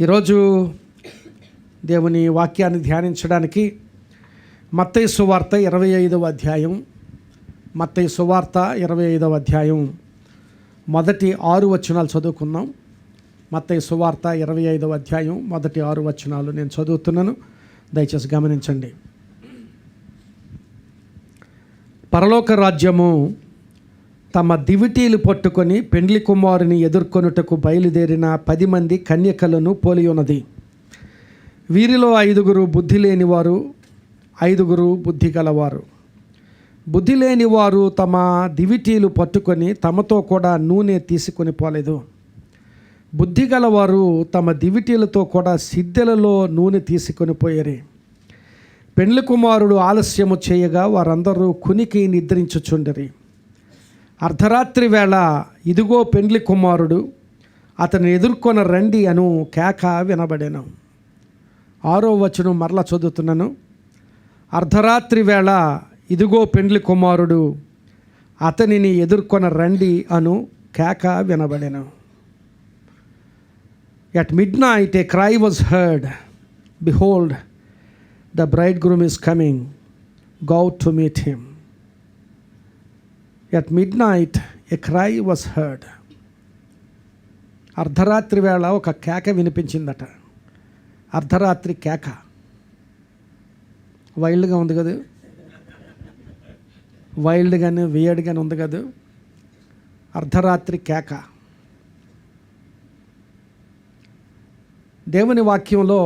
ఈరోజు దేవుని వాక్యాన్ని ధ్యానించడానికి మత్తయి సువార్త 25వ అధ్యాయం మత్తయి సువార్త 25వ అధ్యాయం మొదటి 6 వచనాలు చదువుకుందాం. మత్తయి సువార్త 25వ అధ్యాయం మొదటి 6 వచనాలు నేను చదువుతున్నాను, దయచేసి గమనించండి. పరలోక రాజ్యము తమ దివిటీలు పట్టుకొని పెండ్లి కుమారుని ఎదుర్కొనుటకు బయలుదేరిన 10 మంది కన్యకలను పోలి ఉన్నది. వీరిలో 5 బుద్ధి లేనివారు, 5 బుద్ధి గలవారు. బుద్ధి లేనివారు తమ దివిటీలు పట్టుకొని తమతో కూడా నూనె తీసుకొని పోలేదు. బుద్ధి గలవారు తమ దివిటీలతో కూడా సిద్దెలలో నూనె తీసుకొని పోయారు. పెండ్లి కుమారుడు ఆలస్యము చేయగా వారందరూ కునికి నిద్రించుచుండరి. అర్ధరాత్రి వేళ ఇదిగో పెండ్లి కుమారుడు, అతన్ని ఎదుర్కొన రండి అను కేక వినబడెను. 6వ వచనం మరలా చదువుతున్నాను. అర్ధరాత్రి వేళ ఇదిగో పెండ్లి కుమారుడు, అతనిని ఎదుర్కొన రండి అను కేక వినబడెను. At midnight a cry was heard, behold, the bridegroom is coming, go out to meet him. At midnight a cry was heard. అర్ధరాత్రి వేళ ఒక కేక వినిపించిందట. అర్ధరాత్రి కేక వైల్డ్గా ఉంది కదా, వైల్డ్గానే వియర్డ్గానే ఉంది కదా. అర్ధరాత్రి కేక. దేవుని వాక్యంలో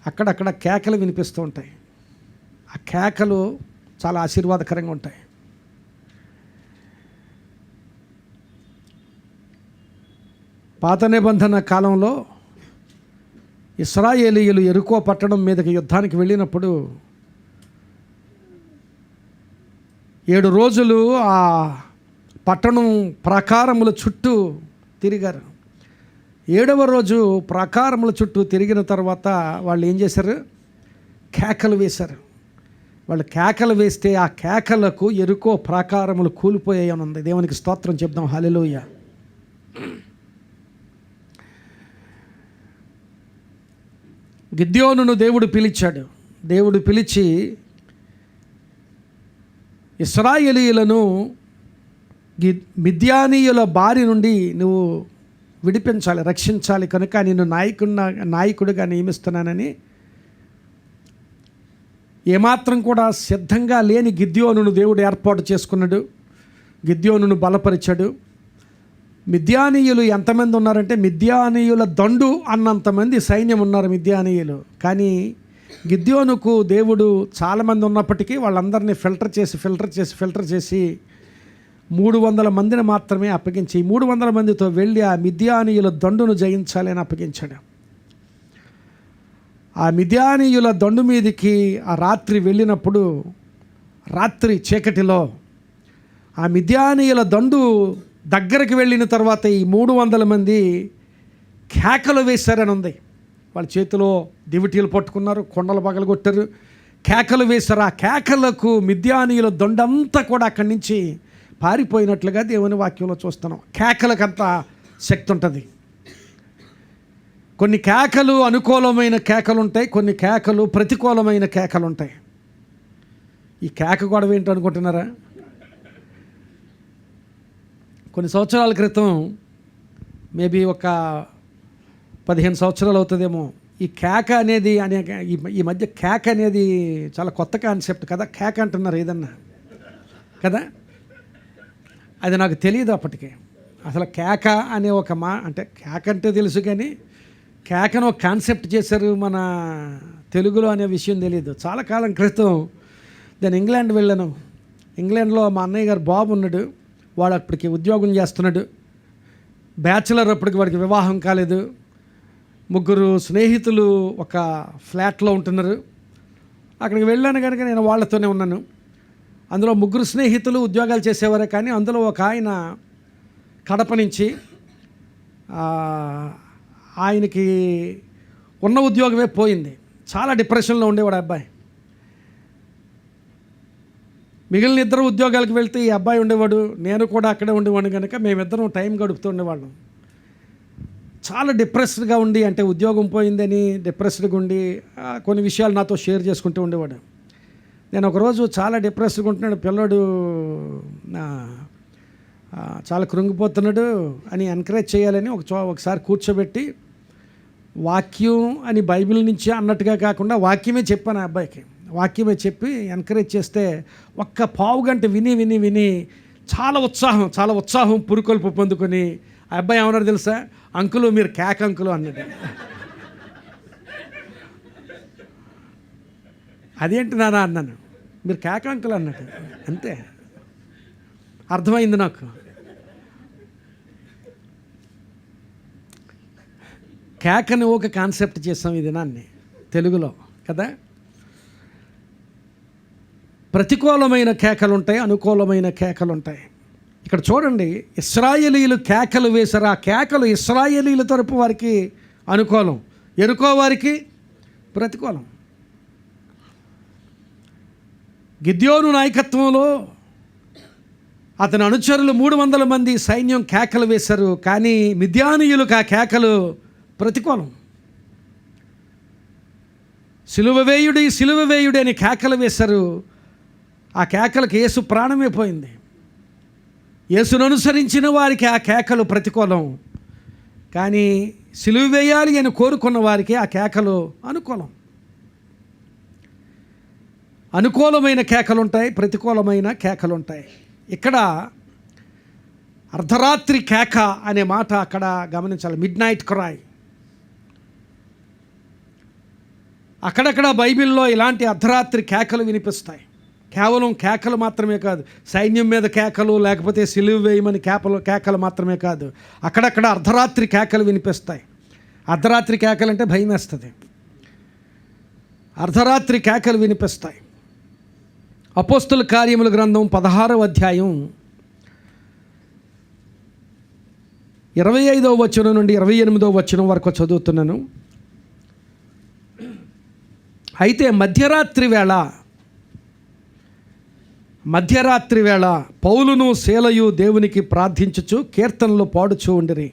అక్కడక్కడ కేకలు వినిపిస్తూ ఉంటాయి. ఆ కేకలు చాలా ఆశీర్వాదకరంగా ఉంటాయి. పాత నిబంధన కాలంలో ఇశ్రాయేలీయులు యెరికో పట్టణం మీదకి యుద్ధానికి వెళ్ళినప్పుడు 7 రోజులు ఆ పట్టణం ప్రాకారముల చుట్టూ తిరిగారు. 7వ రోజు ప్రాకారముల చుట్టూ తిరిగిన తర్వాత వాళ్ళు ఏం చేశారు? కేకలు వేశారు. వాళ్ళు కేకలు వేస్తే ఆ కేకలకు యెరికో ప్రాకారములు కూలిపోయాయని ఉంది. దేవునికి స్తోత్రం చెప్దాం, హల్లెలూయా. గిద్యోనును దేవుడు పిలిచాడు. దేవుడు పిలిచి ఇశ్రాయేలీయులను మిద్యానీయుల బారి నుండి నువ్వు విడిపించాలి, రక్షించాలి, కనుక నిన్ను నాయకుడిగా నియమిస్తున్నానని ఏమాత్రం కూడా సిద్ధంగా లేని గిద్యోనును దేవుడు ఏర్పాటు చేసుకున్నాడు. గిద్యోనును బలపరిచాడు. మిద్యానీయులు ఎంతమంది ఉన్నారంటే మిద్యానీయుల దండు అన్నంతమంది సైన్యం ఉన్నారు మిద్యానీయులు. కానీ గిద్యోనుకు దేవుడు చాలామంది ఉన్నప్పటికీ వాళ్ళందరినీ ఫిల్టర్ చేసి 300 మందిని మాత్రమే అప్పగించి 300 మందితో వెళ్ళి ఆ మిద్యానీయుల దండును జయించాలి అని అప్పగించాడు. ఆ మిద్యానీయుల దండు మీదికి ఆ రాత్రి వెళ్ళినప్పుడు, రాత్రి చీకటిలో ఆ మిద్యానీయుల దండు దగ్గరికి వెళ్ళిన తర్వాత ఈ 300 మంది కేకలు వేశారని ఉంది. వాళ్ళ చేతిలో దివిటీలు పట్టుకున్నారు, కొండలు పగలగొట్టారు, కేకలు వేశారు. ఆ కేకలకు మిద్యానీయుల దొండంతా కూడా అక్కడి నుంచి పారిపోయినట్లుగా దేవుని వాక్యంలో చూస్తున్నాం. కేకలకంత శక్తి ఉంటుంది. కొన్ని కేకలు అనుకూలమైన కేకలు ఉంటాయి, కొన్ని కేకలు ప్రతికూలమైన కేకలు ఉంటాయి. ఈ కేక గొడవ ఏంటో అనుకుంటున్నారా? కొన్ని సంవత్సరాల క్రితం, మేబీ ఒక 15 సంవత్సరాలు అవుతుందేమో, ఈ కేక అనేది ఈ మధ్య కేక అనేది చాలా కొత్త కాన్సెప్ట్ కదా. కేక అంటున్నారు ఏదన్నా కదా. అది నాకు తెలియదు అప్పటికే. అసలు కేక అనే ఒక అంటే కేక అంటే తెలుసు, కానీ కేకను ఒక కాన్సెప్ట్ చేశారు మన తెలుగులో అనే విషయం తెలియదు. చాలా కాలం క్రితం నేను ఇంగ్లాండ్ వెళ్ళాను. ఇంగ్లాండ్లో మా అన్నయ్య గారు బాబు ఉన్నాడు. వాడు అప్పటికి ఉద్యోగం చేస్తున్నాడు. బ్యాచిలర్, అప్పటికి వాడికి వివాహం కాలేదు. 3 స్నేహితులు ఒక ఫ్లాట్లో ఉంటున్నారు. అక్కడికి వెళ్ళాను కనుక నేను వాళ్ళతోనే ఉన్నాను. అందులో 3 స్నేహితులు ఉద్యోగాలు చేసేవారే, కానీ అందులో ఒక ఆయన కడప నుంచి, ఆయనకి ఉన్న ఉద్యోగమే పోయింది. చాలా డిప్రెషన్లో ఉండేవాడు అబ్బాయి. మిగిలిన 2 ఉద్యోగాలకు వెళ్తే ఈ అబ్బాయి ఉండేవాడు, నేను కూడా అక్కడే ఉండేవాడు. కనుక మేమిద్దరం టైం గడుపుతూ ఉండేవాళ్ళం. చాలా డిప్రెస్డ్గా ఉండి, అంటే ఉద్యోగం పోయిందని డిప్రెస్డ్గా ఉండి కొన్ని విషయాలు నాతో షేర్ చేసుకుంటూ ఉండేవాడు. నేను ఒకరోజు చాలా డిప్రెస్డ్గా ఉంటున్నాడు పిల్లోడు, చాలా కృంగిపోతున్నాడు అని ఎంకరేజ్ చేయాలని ఒకసారి కూర్చోబెట్టి వాక్యం అని బైబిల్ నుంచి అన్నట్టుగా కాకుండా వాక్యమే చెప్పాను ఆ అబ్బాయికి. వాక్యమే చెప్పి ఎంకరేజ్ చేస్తే ఒక్క పావు గంట విని విని విని చాలా ఉత్సాహం పురుకొల్పు పొందుకొని ఆ అబ్బాయి ఏమన్నాడు తెలుసా? అంకులు మీరు కేక అంకులు అన్నాడు. అదేంటి నాన్న అన్నాను. మీరు కేక అంకులు అన్నాడు. అంతే, అర్థమైంది నాకు. కేకని ఒక కాన్సెప్ట్ చేసాం ఈ దినాన్ని తెలుగులో కదా. ప్రతికూలమైన కేకలు ఉంటాయి, అనుకూలమైన కేకలు ఉంటాయి. ఇక్కడ చూడండి, ఇశ్రాయేలీయులు కేకలు వేశారు. ఆ కేకలు ఇశ్రాయేలీయుల తరపు వారికి అనుకూలం, ఎరుకో వారికి ప్రతికూలం. గిద్యోను నాయకత్వంలో అతని అనుచరులు 300 మంది సైన్యం కేకలు వేశారు. కానీ మిద్యానీయులకు ఆ కేకలు ప్రతికూలం. సిలువ వేయుడి అని కేకలు వేశారు. ఆ కేకలకు యేసు ప్రాణమే పోయింది. యేసును అనుసరించిన వారికి ఆ కేకలు ప్రతికూలం. కానీ సిలువ వేయాలి అని కోరుకున్న వారికి ఆ కేకలు అనుకూలం. అనుకూలమైన కేకలుంటాయి, ప్రతికూలమైన కేకలుంటాయి. ఇక్కడ అర్ధరాత్రి కేక అనే మాట అక్కడ గమనించాలి. Mid night cry. అక్కడక్కడ బైబిల్లో ఇలాంటి అర్ధరాత్రి కేకలు వినిపిస్తాయి. కేవలం కేకలు మాత్రమే కాదు, సైన్యం మీద కేకలు, లేకపోతే సిలువ వేయమని కేకలు మాత్రమే కాదు, అక్కడక్కడ అర్ధరాత్రి కేకలు వినిపిస్తాయి. అర్ధరాత్రి కేకలు అంటే భయం వేస్తుంది. అర్ధరాత్రి కేకలు వినిపిస్తాయి. అపోస్తుల కార్యముల గ్రంథం 16వ అధ్యాయం 25వ వచనం నుండి 28వ వచనం వరకు చదువుతున్నాను. అయితే మధ్యరాత్రి వేళ పౌలును శీలయు దేవునికి ప్రార్థించుచు కీర్తనలు పాడుచూ ఉండిరి.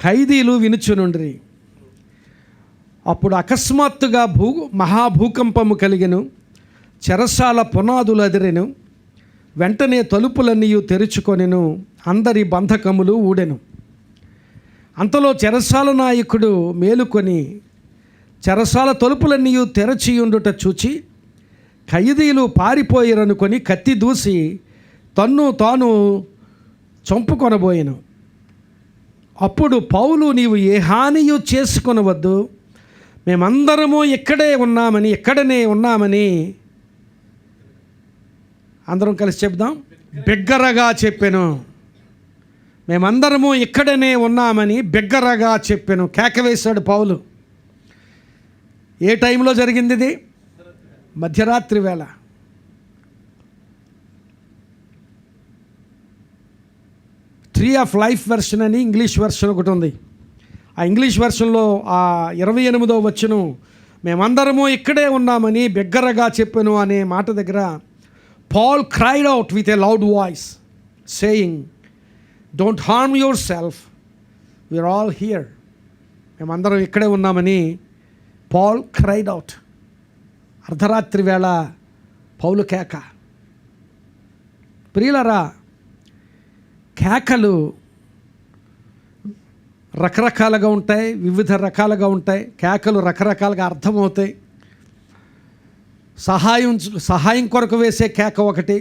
ఖైదీలు వినుచునుండిరి. అప్పుడు అకస్మాత్తుగా మహాభూకంపము కలిగెను. చెరసాల పునాదులు అదిరెను. వెంటనే తలుపులన్నీ తెరుచుకొనెను. అందరి బంధకములు ఊడెను. అంతలో చెరసాల నాయకుడు మేలుకొని చెరసాల తలుపులన్నీ తెరచియుండుట చూచి ఖైదీలు పారిపోయిరనుకొని కత్తి దూసి తాను చంపుకొనబోయెను. అప్పుడు పౌలు, నీవు ఏ హానియు చేసుకొనవద్దు, మేమందరము ఇక్కడనే ఉన్నామని అందరం కలిసి చెప్దాం. బిగ్గరగా చెప్పెను. మేమందరము ఇక్కడనే ఉన్నామని బిగ్గరగా చెప్పెను. కేక వేశాడు పౌలు. ఏ టైంలో జరిగింది ఇది? మధ్యరాత్రి వేళ. ట్రీ ఆఫ్ లైఫ్ వెర్షన్ అని ఇంగ్లీష్ వెర్షన్ ఒకటి ఉంది. ఆ ఇంగ్లీష్ వెర్షన్లో ఆ 28వ వచనం, మేమందరము ఇక్కడే ఉన్నామని బిగ్గరగా చెప్పాను అనే మాట దగ్గర Paul cried out with a loud voice, saying, "Don't harm yourself. We're all here." మేమందరం ఇక్కడే ఉన్నామని Paul cried out. అర్ధరాత్రి వేళ పౌలు కేక. ప్రియులరా, కేకలు రకరకాలుగా ఉంటాయి, వివిధ రకాలుగా ఉంటాయి. కేకలు రకరకాలుగా అర్థమవుతాయి. సహాయం కొరకు వేసే కేక ఒకటి.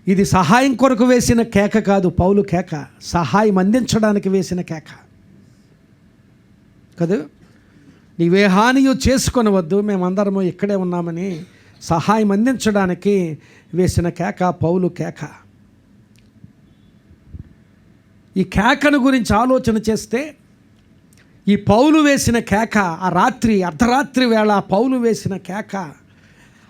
ఇది సహాయం కొరకు వేసిన కేక కాదు, పౌలు కేక సహాయం అందించడానికి వేసిన కేక కదా. నీవే హానియు చేసుకొనవద్దు, మేమందరము ఇక్కడే ఉన్నామని సహాయం అందించడానికి వేసిన కేక పౌలు కేక. ఈ కేకను గురించి ఆలోచన చేస్తే, ఈ పౌలు వేసిన కేక, ఆ అర్ధరాత్రి వేళ పౌలు వేసిన కేక,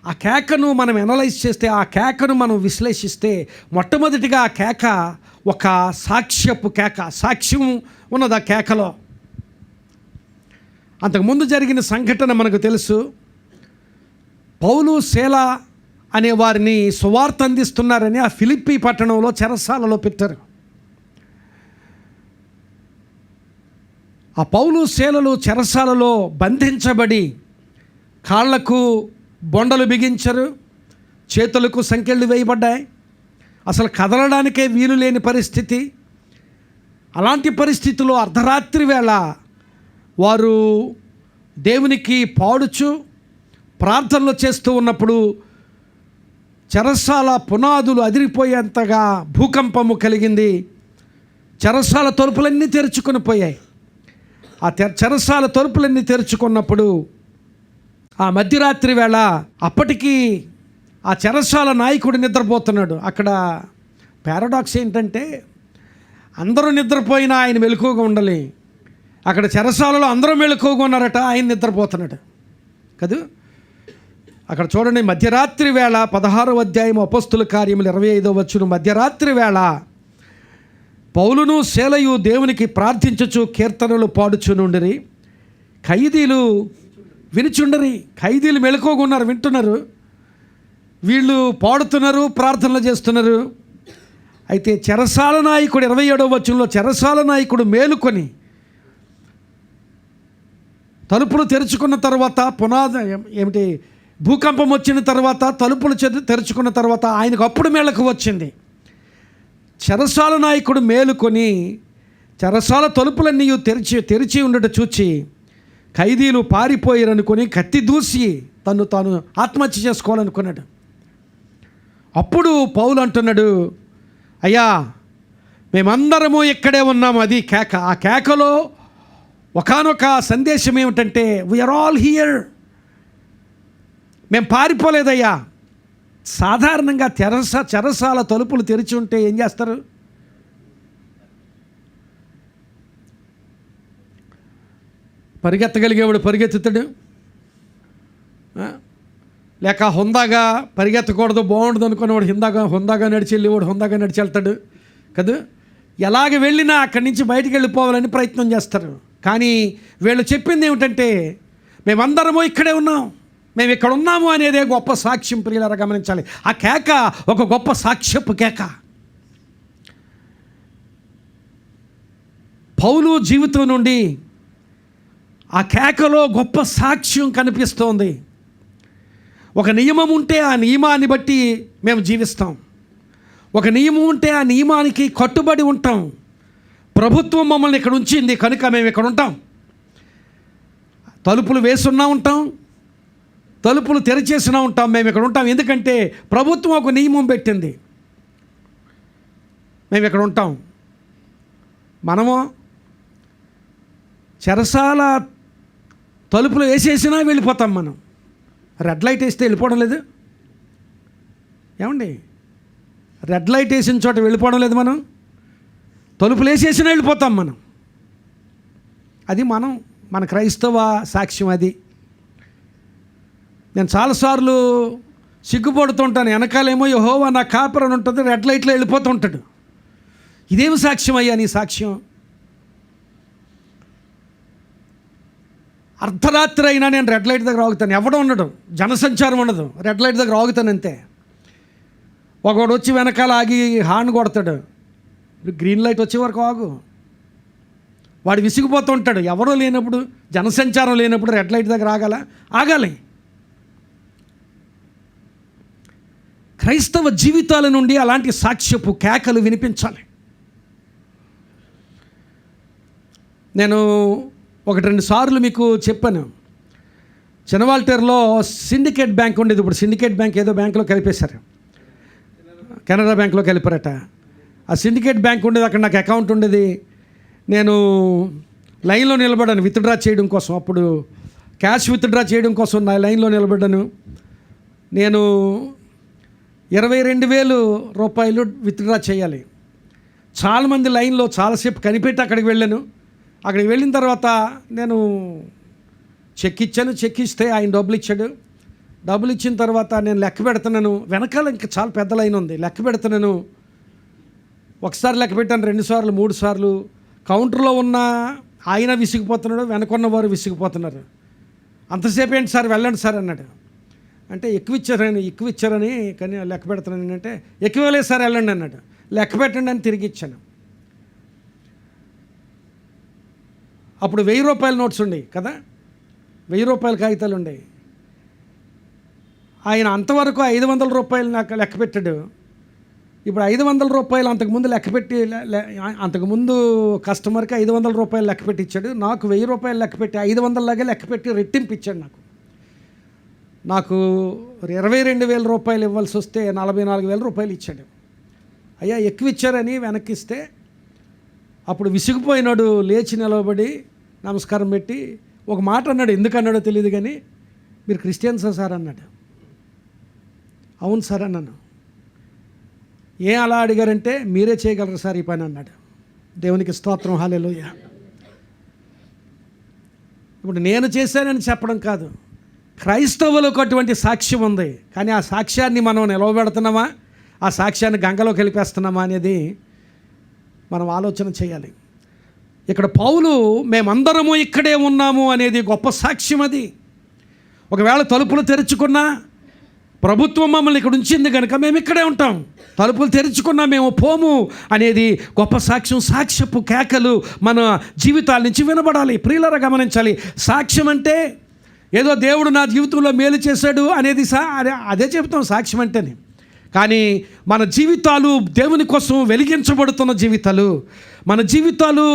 ఆ కేకను మనం ఎనలైజ్ చేస్తే, ఆ కేకను మనం విశ్లేషిస్తే, మొట్టమొదటిగా ఆ కేక ఒక సాక్ష్యపు కేక. సాక్ష్యం ఉన్నది ఆ కేకలో. అంతకుముందు జరిగిన సంఘటన మనకు తెలుసు. పౌలు శీల అనే వారిని సువార్త అందిస్తున్నారని ఆ ఫిలిప్పీ పట్టణంలో చెరసాలలో పెట్టారు. ఆ పౌలు శీలలు చెరసాలలో బంధించబడి కాళ్లకు బొండలు బిగించరు, చేతులకు సంకెళ్ళు వేయబడ్డాయి, అసలు కదలడానికే వీలు లేని పరిస్థితి. అలాంటి పరిస్థితుల్లో అర్ధరాత్రి వేళ వారు దేవునికి పాడుచు ప్రార్థనలు చేస్తూ ఉన్నప్పుడు చెరసాల పునాదులు అదిరిపోయేంతగా భూకంపము కలిగింది. చెరసాల తలుపులన్నీ తెరుచుకొని పోయాయి. ఆ చెరసాల తలుపులన్నీ తెరుచుకున్నప్పుడు ఆ మధ్యరాత్రి వేళ అప్పటికి ఆ చెరసాల నాయకుడు నిద్రపోతున్నాడు. అక్కడ పారాడాక్స్ ఏంటంటే అందరూ నిద్రపోయినా ఆయన మెలకువగా ఉండాలి. అక్కడ చెరసాలలో అందరూ మెలకువగా ఉన్నారట, ఆయన నిద్రపోతున్నాడు కదా. అక్కడ చూడండి, మధ్యరాత్రి వేళ 16వ అధ్యాయం అపోస్తుల కార్యములు 25వ వచనం. మధ్యరాత్రి వేళ పౌలును శీలయు దేవునికి ప్రార్థించుచు కీర్తనలు పాడుచునుండిరి. ఖైదీలు వినిచుండరి. ఖైదీలు మెలకువగా ఉన్నారు, వింటున్నారు. వీళ్ళు పాడుతున్నారు, ప్రార్థనలు చేస్తున్నారు. అయితే చెరసాల నాయకుడు 27వ వచనంలో చెరసాల నాయకుడు మేలుకొని తలుపులు తెరుచుకున్న తర్వాత ఏమిటి భూకంపం వచ్చిన తర్వాత తలుపులు తెరుచుకున్న తర్వాత ఆయనకు అప్పుడు మేళకు వచ్చింది. చెరసాల నాయకుడు మేలుకొని చెరసాల తలుపులన్నీ తెరిచి ఉండట చూచి ఖైదీలు పారిపోయారనుకొని కత్తి దూసి తాను ఆత్మహత్య చేసుకోవాలనుకున్నాడు. అప్పుడు పౌలు అంటున్నాడు, అయ్యా మేమందరము ఇక్కడే ఉన్నాము. అది కేక. ఆ కేకలో ఒకానొక సందేశం ఏమిటంటే వీఆర్ ఆల్ హియర్, మేము పారిపోలేదయ్యా. సాధారణంగా చెరసాల తలుపులు తెరిచి ఉంటే ఏం చేస్తారు? పరిగెత్తగలిగేవాడు పరిగెత్తుతాడు, లేక హుందాగా పరిగెత్తకూడదు బాగుండదు అనుకునేవాడు హుందాగా నడిచి వెళ్ళేవాడు హుందాగా నడిచి వెళ్తాడు కదా. ఎలాగ వెళ్ళినా అక్కడి నుంచి బయటికి వెళ్ళిపోవాలని ప్రయత్నం చేస్తారు. కానీ వీళ్ళు చెప్పింది ఏమిటంటే మేమందరము ఇక్కడే ఉన్నాం, మేము ఇక్కడ ఉన్నాము అనేదే గొప్ప సాక్ష్యం. ప్రియులారా గమనించాలి, ఆ కేక ఒక గొప్ప సాక్ష్యపు కేక. పౌలు జీవితం నుండి ఆ కేకలో గొప్ప సాక్ష్యం కనిపిస్తోంది. ఒక నియమం ఉంటే ఆ నియమాన్ని బట్టి మేము జీవిస్తాం. ఒక నియమం ఉంటే ఆ నియమానికి కట్టుబడి ఉంటాం. ప్రభుత్వం మమ్మల్ని ఇక్కడ ఉంచింది కనుక మేము ఇక్కడ ఉంటాం. తలుపులు వేసున్నా ఉంటాం, తలుపులు తెరిచేసినా ఉంటాం, మేము ఇక్కడ ఉంటాం. ఎందుకంటే ప్రభుత్వం ఒక నియమం పెట్టింది, మేము ఇక్కడ ఉంటాం. మనము చెరసాల తలుపులు వేసేసినా వెళ్ళిపోతాం. మనం రెడ్ లైట్ వేస్తే వెళ్ళిపోవడం లేదు ఏమండి? రెడ్ లైట్ వేసిన చోట వెళ్ళిపోవడం లేదు. మనం తలుపులు వేసేసినా వెళ్ళిపోతాం మనం. అది మన క్రైస్తవ సాక్ష్యం. అది నేను చాలాసార్లు సిగ్గుపడుతుంటాను. వెనకాలేమో యెహోవా నా కాపరి అని ఉంటుంది, రెడ్ లైట్లో వెళ్ళిపోతూ ఉంటాడు. ఇదేమి సాక్ష్యం అయ్యా నీ సాక్ష్యం? అర్ధరాత్రి అయినా నేను రెడ్ లైట్ దగ్గర ఆగుతాను, ఎవడో ఉండడు, జనసంచారం ఉండదు, రెడ్ లైట్ దగ్గర ఆగుతాను అంతే. ఒకడు వచ్చి వెనకాల ఆగి హార్న్ కొడతాడు, గ్రీన్ లైట్ వచ్చే వరకు ఆగు. వాడు విసిగిపోతూ ఉంటాడు. ఎవరో లేనప్పుడు, జనసంచారం లేనప్పుడు రెడ్ లైట్ దగ్గర ఆగాలి. క్రైస్తవ జీవితాల నుండి అలాంటి సాక్ష్యపు కేకలు వినిపించాలి. నేను 1-2 సార్లు మీకు చెప్పాను. చినవాల్టేరులో సిండికేట్ బ్యాంక్ ఉండేది. ఇప్పుడు సిండికేట్ బ్యాంక్ ఏదో బ్యాంకులో కలిపేశారు, కెనరా బ్యాంకులో కలిపారట. ఆ సిండికేట్ బ్యాంక్ ఉండేది, అక్కడ నాకు అకౌంట్ ఉండేది. నేను లైన్లో నిలబడ్డాను విత్డ్రా చేయడం కోసం. అప్పుడు క్యాష్ విత్డ్రా చేయడం కోసం నా లైన్లో నిలబడ్డాను. నేను 22,000 రూపాయలు విత్డ్రా చేయాలి. చాలామంది లైన్లో చాలాసేపు కనిపెట్టి అక్కడికి వెళ్ళాను. అక్కడికి వెళ్ళిన తర్వాత నేను చెక్ ఇస్తే ఆయన డబ్బులు ఇచ్చాడు. డబ్బులు ఇచ్చిన తర్వాత నేను లెక్క పెడుతున్నాను. వెనకాల ఇంకా చాలా పెద్ద లైన్ ఉంది. లెక్క పెడుతున్నాను. ఒకసారి లెక్క పెట్టాను, 2 సార్లు 3 సార్లు. కౌంటర్లో ఉన్న ఆయన విసిగిపోతున్నాడు, వెనకున్న వారు విసిగిపోతున్నారు. అంతసేపు ఏంటి సార్, వెళ్ళండి సార్ అన్నాడు. అంటే ఎక్కువ ఇచ్చారని కానీ లెక్క పెడుతున్నాను అంటే ఎక్కువ లేదు సార్ వెళ్ళండి అన్నాడు. లెక్క పెట్టండి అని తిరిగి ఇచ్చాను. అప్పుడు 1000 రూపాయల నోట్స్ ఉండేవి కదా, 1000 రూపాయల కాగితాలు ఉండేవి. ఆయన అంతవరకు 500 రూపాయలు నాకు లెక్క పెట్టాడు. ఇప్పుడు 500 రూపాయలు అంతకుముందు లెక్కపెట్టి అంతకుముందు కస్టమర్కి 500 రూపాయలు లెక్కపెట్టి ఇచ్చాడు. నాకు 1000 రూపాయలు లెక్కపెట్టి 500 లాగే లెక్కపెట్టి రెట్టింపు ఇచ్చాడు. నాకు 22,000 రూపాయలు ఇవ్వాల్సి వస్తే 44,000 రూపాయలు ఇచ్చాడు. అయ్యా ఎక్కువ ఇచ్చారని వెనక్కిస్తే అప్పుడు విసిగిపోయినాడు. లేచి నిలబడి నమస్కారం పెట్టి ఒక మాట అన్నాడు. ఎందుకు అన్నాడో తెలియదు కానీ, మీరు క్రిస్టియన్సా సార్ అన్నాడు. అవును సార్ అన్నాను. ఏం అలా అడిగారంటే, మీరే చేయగలరు సార్ ఈ పని అన్నాడు. దేవునికి స్తోత్రం, హల్లెలూయా. ఇప్పుడు నేను చేశానని చెప్పడం కాదు, క్రైస్తవులకు అటువంటి సాక్ష్యం ఉంది. కానీ ఆ సాక్ష్యాన్ని మనం నిలవబెడుతున్నామా, ఆ సాక్ష్యాన్ని గంగలోకి వెళ్ళిపేస్తున్నామా అనేది మనం ఆలోచన చేయాలి. ఇక్కడ పౌలు మేమందరము ఇక్కడే ఉన్నాము అనేది గొప్ప సాక్ష్యం. అది ఒకవేళ తలుపులు తెరుచుకున్నా, ప్రభుత్వం మమ్మల్ని ఇక్కడ ఉంచింది కనుక మేము ఇక్కడే ఉంటాం, తలుపులు తెరుచుకున్నా మేము పోము అనేది గొప్ప సాక్ష్యం. సాక్ష్యపు కేకలు మన జీవితాల నుంచి వినబడాలి. ప్రియులారా గమనించాలి, సాక్ష్యం అంటే ఏదో దేవుడు నా జీవితంలో మేలు చేశాడు అనేది అదే చెప్తాం సాక్ష్యం అంటేనే. కానీ మన జీవితాలు దేవుని కోసం వెలిగించబడుతున్న జీవితాలు, మన జీవితాలు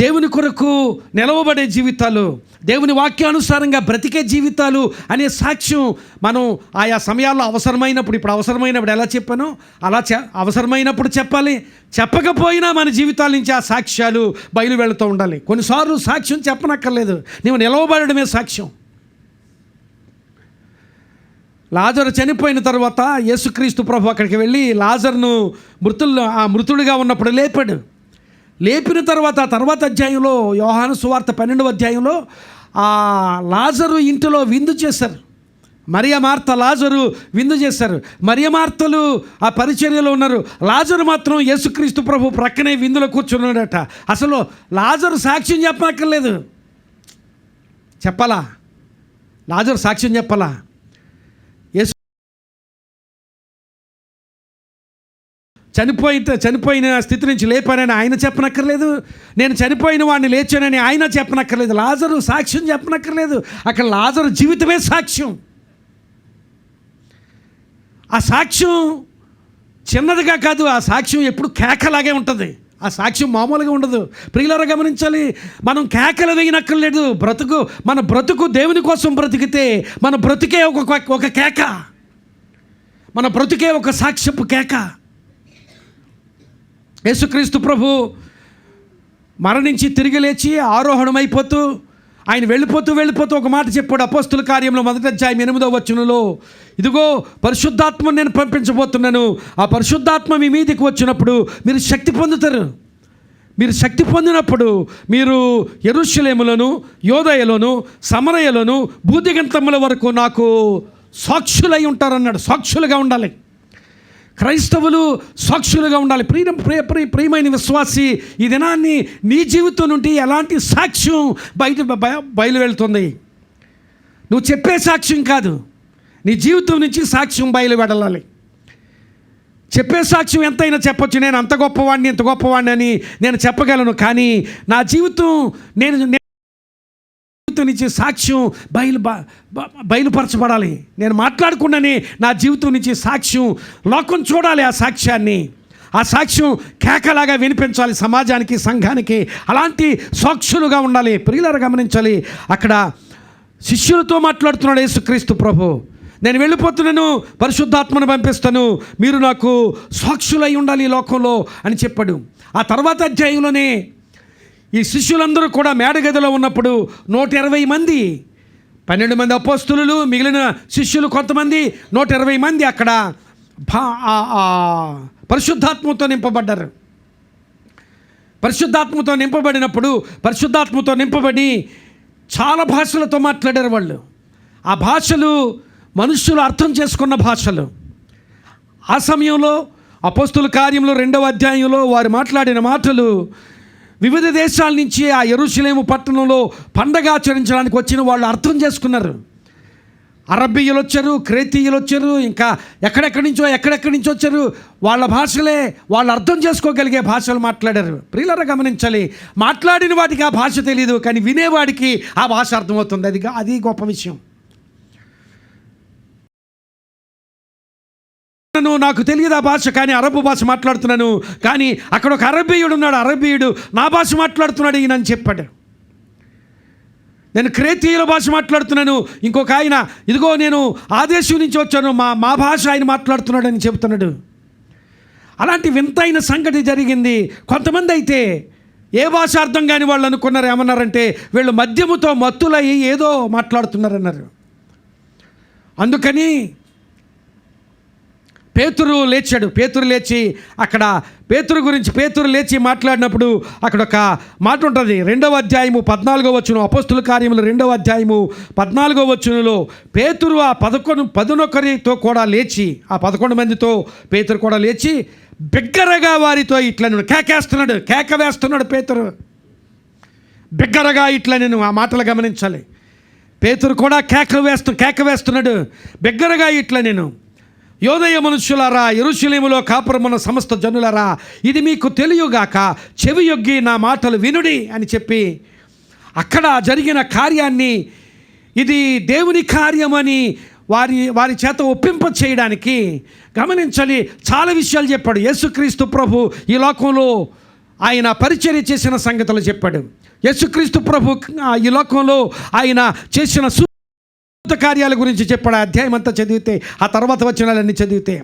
దేవుని కొరకు నిలవబడే జీవితాలు, దేవుని వాక్యానుసారంగా బ్రతికే జీవితాలు అనే సాక్ష్యం మనం ఆయా సమయాల్లో అవసరమైనప్పుడు, ఇప్పుడు అవసరమైనప్పుడు ఎలా చెప్పానో అలా అవసరమైనప్పుడు చెప్పాలి. చెప్పకపోయినా మన జీవితాల నుంచి ఆ సాక్ష్యాలు బయలు వెళుతూ ఉండాలి. కొన్నిసార్లు సాక్ష్యం చెప్పనక్కర్లేదు, నీవు నిలవబడమే సాక్ష్యం. లాజరు చనిపోయిన తర్వాత యేసుక్రీస్తు ప్రభు అక్కడికి వెళ్ళి లాజర్ను మృతుడిగా ఉన్నప్పుడు లేపాడు. లేపిన తర్వాత అధ్యాయంలో, యోహాను సువార్త 12వ అధ్యాయంలో ఆ లాజరు ఇంటిలో విందు చేశారు. మరియ మార్త లాజరు విందు చేశారు. మరియ మార్తలు ఆ పరిచర్యలో ఉన్నారు. లాజరు మాత్రం యేసుక్రీస్తు ప్రభు ప్రక్కనే విందులో కూర్చున్నాడట. అసలు లాజరు సాక్ష్యం చెప్పనక్కర్లేదు, చెప్పాలా? లాజరు సాక్ష్యం చెప్పాలా? చనిపోయిన స్థితి నుంచి లేపానని ఆయన చెప్పనక్కర్లేదు, నేను చనిపోయిన వాడిని లేచానని ఆయన చెప్పనక్కర్లేదు, లాజరు సాక్ష్యం చెప్పనక్కర్లేదు. అక్కడ లాజరు జీవితమే సాక్ష్యం. ఆ సాక్ష్యం చిన్నదిగా కాదు, ఆ సాక్ష్యం ఎప్పుడు కేకలాగే ఉంటుంది. ఆ సాక్ష్యం మామూలుగా ఉండదు. ప్రియులారా గమనించాలి, మనం కేకలు వేయనక్కర్లేదు. మన బ్రతుకు దేవుని కోసం బ్రతికితే మన బ్రతుకే ఒక కేక, మన బ్రతుకే ఒక సాక్ష్యపు కేక. యేసుక్రీస్తు ప్రభు మరణించి తిరిగి లేచి ఆరోహణమైపోతూ ఆయన వెళ్ళిపోతూ ఒక మాట చెప్పాడు. అపోస్తుల కార్యంలో 1వ అధ్యాయం 8వ వచనంలో, ఇదిగో పరిశుద్ధాత్మను నేను పంపించబోతున్నాను, ఆ పరిశుద్ధాత్మ మీ మీదకి వచ్చినప్పుడు మీరు శక్తి పొందుతారు. మీరు శక్తి పొందినప్పుడు మీరు యెరూషలేములోను, యూదయలోను, సమరయలోను, భూదిగంతముల వరకు నాకు సాక్షులై ఉంటారన్నాడు. సాక్షులుగా ఉండాలి, క్రైస్తవులు సాక్షులుగా ఉండాలి. ప్రియమైన విశ్వాసి, ఈ దినాన్ని నీ జీవితం నుండి ఎలాంటి సాక్ష్యం బయలు వెళ్తుంది? నువ్వు చెప్పే సాక్ష్యం కాదు, నీ జీవితం నుంచి సాక్ష్యం బయలు వెళ్ళాలి. చెప్పే సాక్ష్యం ఎంతైనా చెప్పొచ్చు, నేను అంత గొప్పవాడిని ఇంత గొప్పవాడిని అని నేను చెప్పగలను. కానీ నా జీవితం నుంచి సాక్ష్యం బయలుపరచబడాలి. నేను మాట్లాడకుండానే నా జీవితం నుంచి సాక్ష్యం లోకం చూడాలి. ఆ సాక్ష్యం కేకలాగా వినిపించాలి సమాజానికి, సంఘానికి. అలాంటి సాక్షులుగా ఉండాలి. ప్రియులారా గమనించాలి, అక్కడ శిష్యులతో మాట్లాడుతున్నాడు యేసుక్రీస్తు ప్రభు. నేను వెళ్ళిపోతున్నాను, పరిశుద్ధాత్మను పంపిస్తాను, మీరు నాకు సాక్షులై ఉండాలి ఈ లోకంలో అని చెప్పాడు. ఆ తర్వాత అధ్యాయంలోనే ఈ శిష్యులందరూ కూడా మేడగదిలో ఉన్నప్పుడు 120 మంది, 12 మంది అపోస్తులు, మిగిలిన శిష్యులు కొంతమంది, 120 మంది అక్కడ పరిశుద్ధాత్మతో నింపబడ్డారు. పరిశుద్ధాత్మతో నింపబడి చాలా భాషలతో మాట్లాడారు వాళ్ళు. ఆ భాషలు మనుష్యులు అర్థం చేసుకున్న భాషలు. ఆ సమయంలో అపోస్తుల కార్యంలో 2వ అధ్యాయంలో వారు మాట్లాడిన మాటలు వివిధ దేశాల నుంచి ఆ యెరూషలేము పట్టణంలో పండగ ఆచరించడానికి వచ్చిన వాళ్ళు అర్థం చేసుకున్నారు. అరబ్బీయులు వచ్చారు, క్రేతీయులు వచ్చారు, ఇంకా ఎక్కడెక్కడి నుంచో వచ్చారు. వాళ్ళ భాషలే వాళ్ళు అర్థం చేసుకోగలిగే భాషలు మాట్లాడారు. ప్రియులారా గమనించాలి, మాట్లాడిన వాడికి ఆ భాష తెలియదు, కానీ వినేవాడికి ఆ భాష అర్థమవుతుంది. అది గొప్ప విషయం. నాకు తెలియదు ఆ భాష, కానీ అరబ్ భాష మాట్లాడుతున్నాను. కానీ అక్కడ ఒక అరబ్బీయుడు ఉన్నాడు, అరబ్బీయుడు నా భాష మాట్లాడుతున్నాడు ఈయనని చెప్పాడు. నేను క్రేతీయుల భాష మాట్లాడుతున్నాను, ఇంకొక ఆయన ఇదిగో నేను ఆ దేశం నుంచి వచ్చాను, మా భాష ఆయన మాట్లాడుతున్నాడు అని చెబుతున్నాడు. అలాంటి వింతైన సంగతి జరిగింది. కొంతమంది అయితే ఏ భాష అర్థం కాని వాళ్ళు అనుకున్నారు, ఏమన్నారంటే వీళ్ళు మద్యముతో మత్తులయ్యి ఏదో మాట్లాడుతున్నారన్నారు. అందుకని పేతురు లేచాడు. పేతురు లేచి అక్కడ పేతురు లేచి మాట్లాడినప్పుడు అక్కడ ఒక మాట ఉంటుంది. 2వ అధ్యాయము 14వ వచనం, అపోస్తుల కార్యములు 2వ అధ్యాయము 14వ వచనంలో పేతురు ఆ 11 కూడా లేచి, ఆ 11 మందితో పేతురు కూడా లేచి బిగ్గరగా వారితో ఇట్లా నేను కేక వేస్తున్నాడు. పేతురు బిగ్గరగా ఇట్లా నేను ఆ మాటలు గమనించాలి. పేతురు కూడా కేక వేస్తున్నాడు బిగ్గరగా ఇట్లా నేను, యోదయ మనుష్యులారా, యెరూషలేములో కాపురమున్న సమస్త జనులారా, ఇది మీకు తెలియగాక చెవియొగ్గి నా మాటలు వినుడి అని చెప్పి అక్కడ జరిగిన కార్యాన్ని ఇది దేవుని కార్యమని వారి చేత ఒప్పింప చేయడానికి గమనించాలి. చాలా విషయాలు చెప్పాడు. యేసుక్రీస్తు ప్రభు ఈ లోకంలో ఆయన పరిచర్య చేసిన సంగతులు చెప్పాడు. యేసుక్రీస్తు ప్రభు ఈ లోకంలో ఆయన చేసిన కార్యాల గురించి చెప్పాడు. అధ్యాయం అంతా చదివితే, ఆ తర్వాత వచనాలన్నీ చదివితే,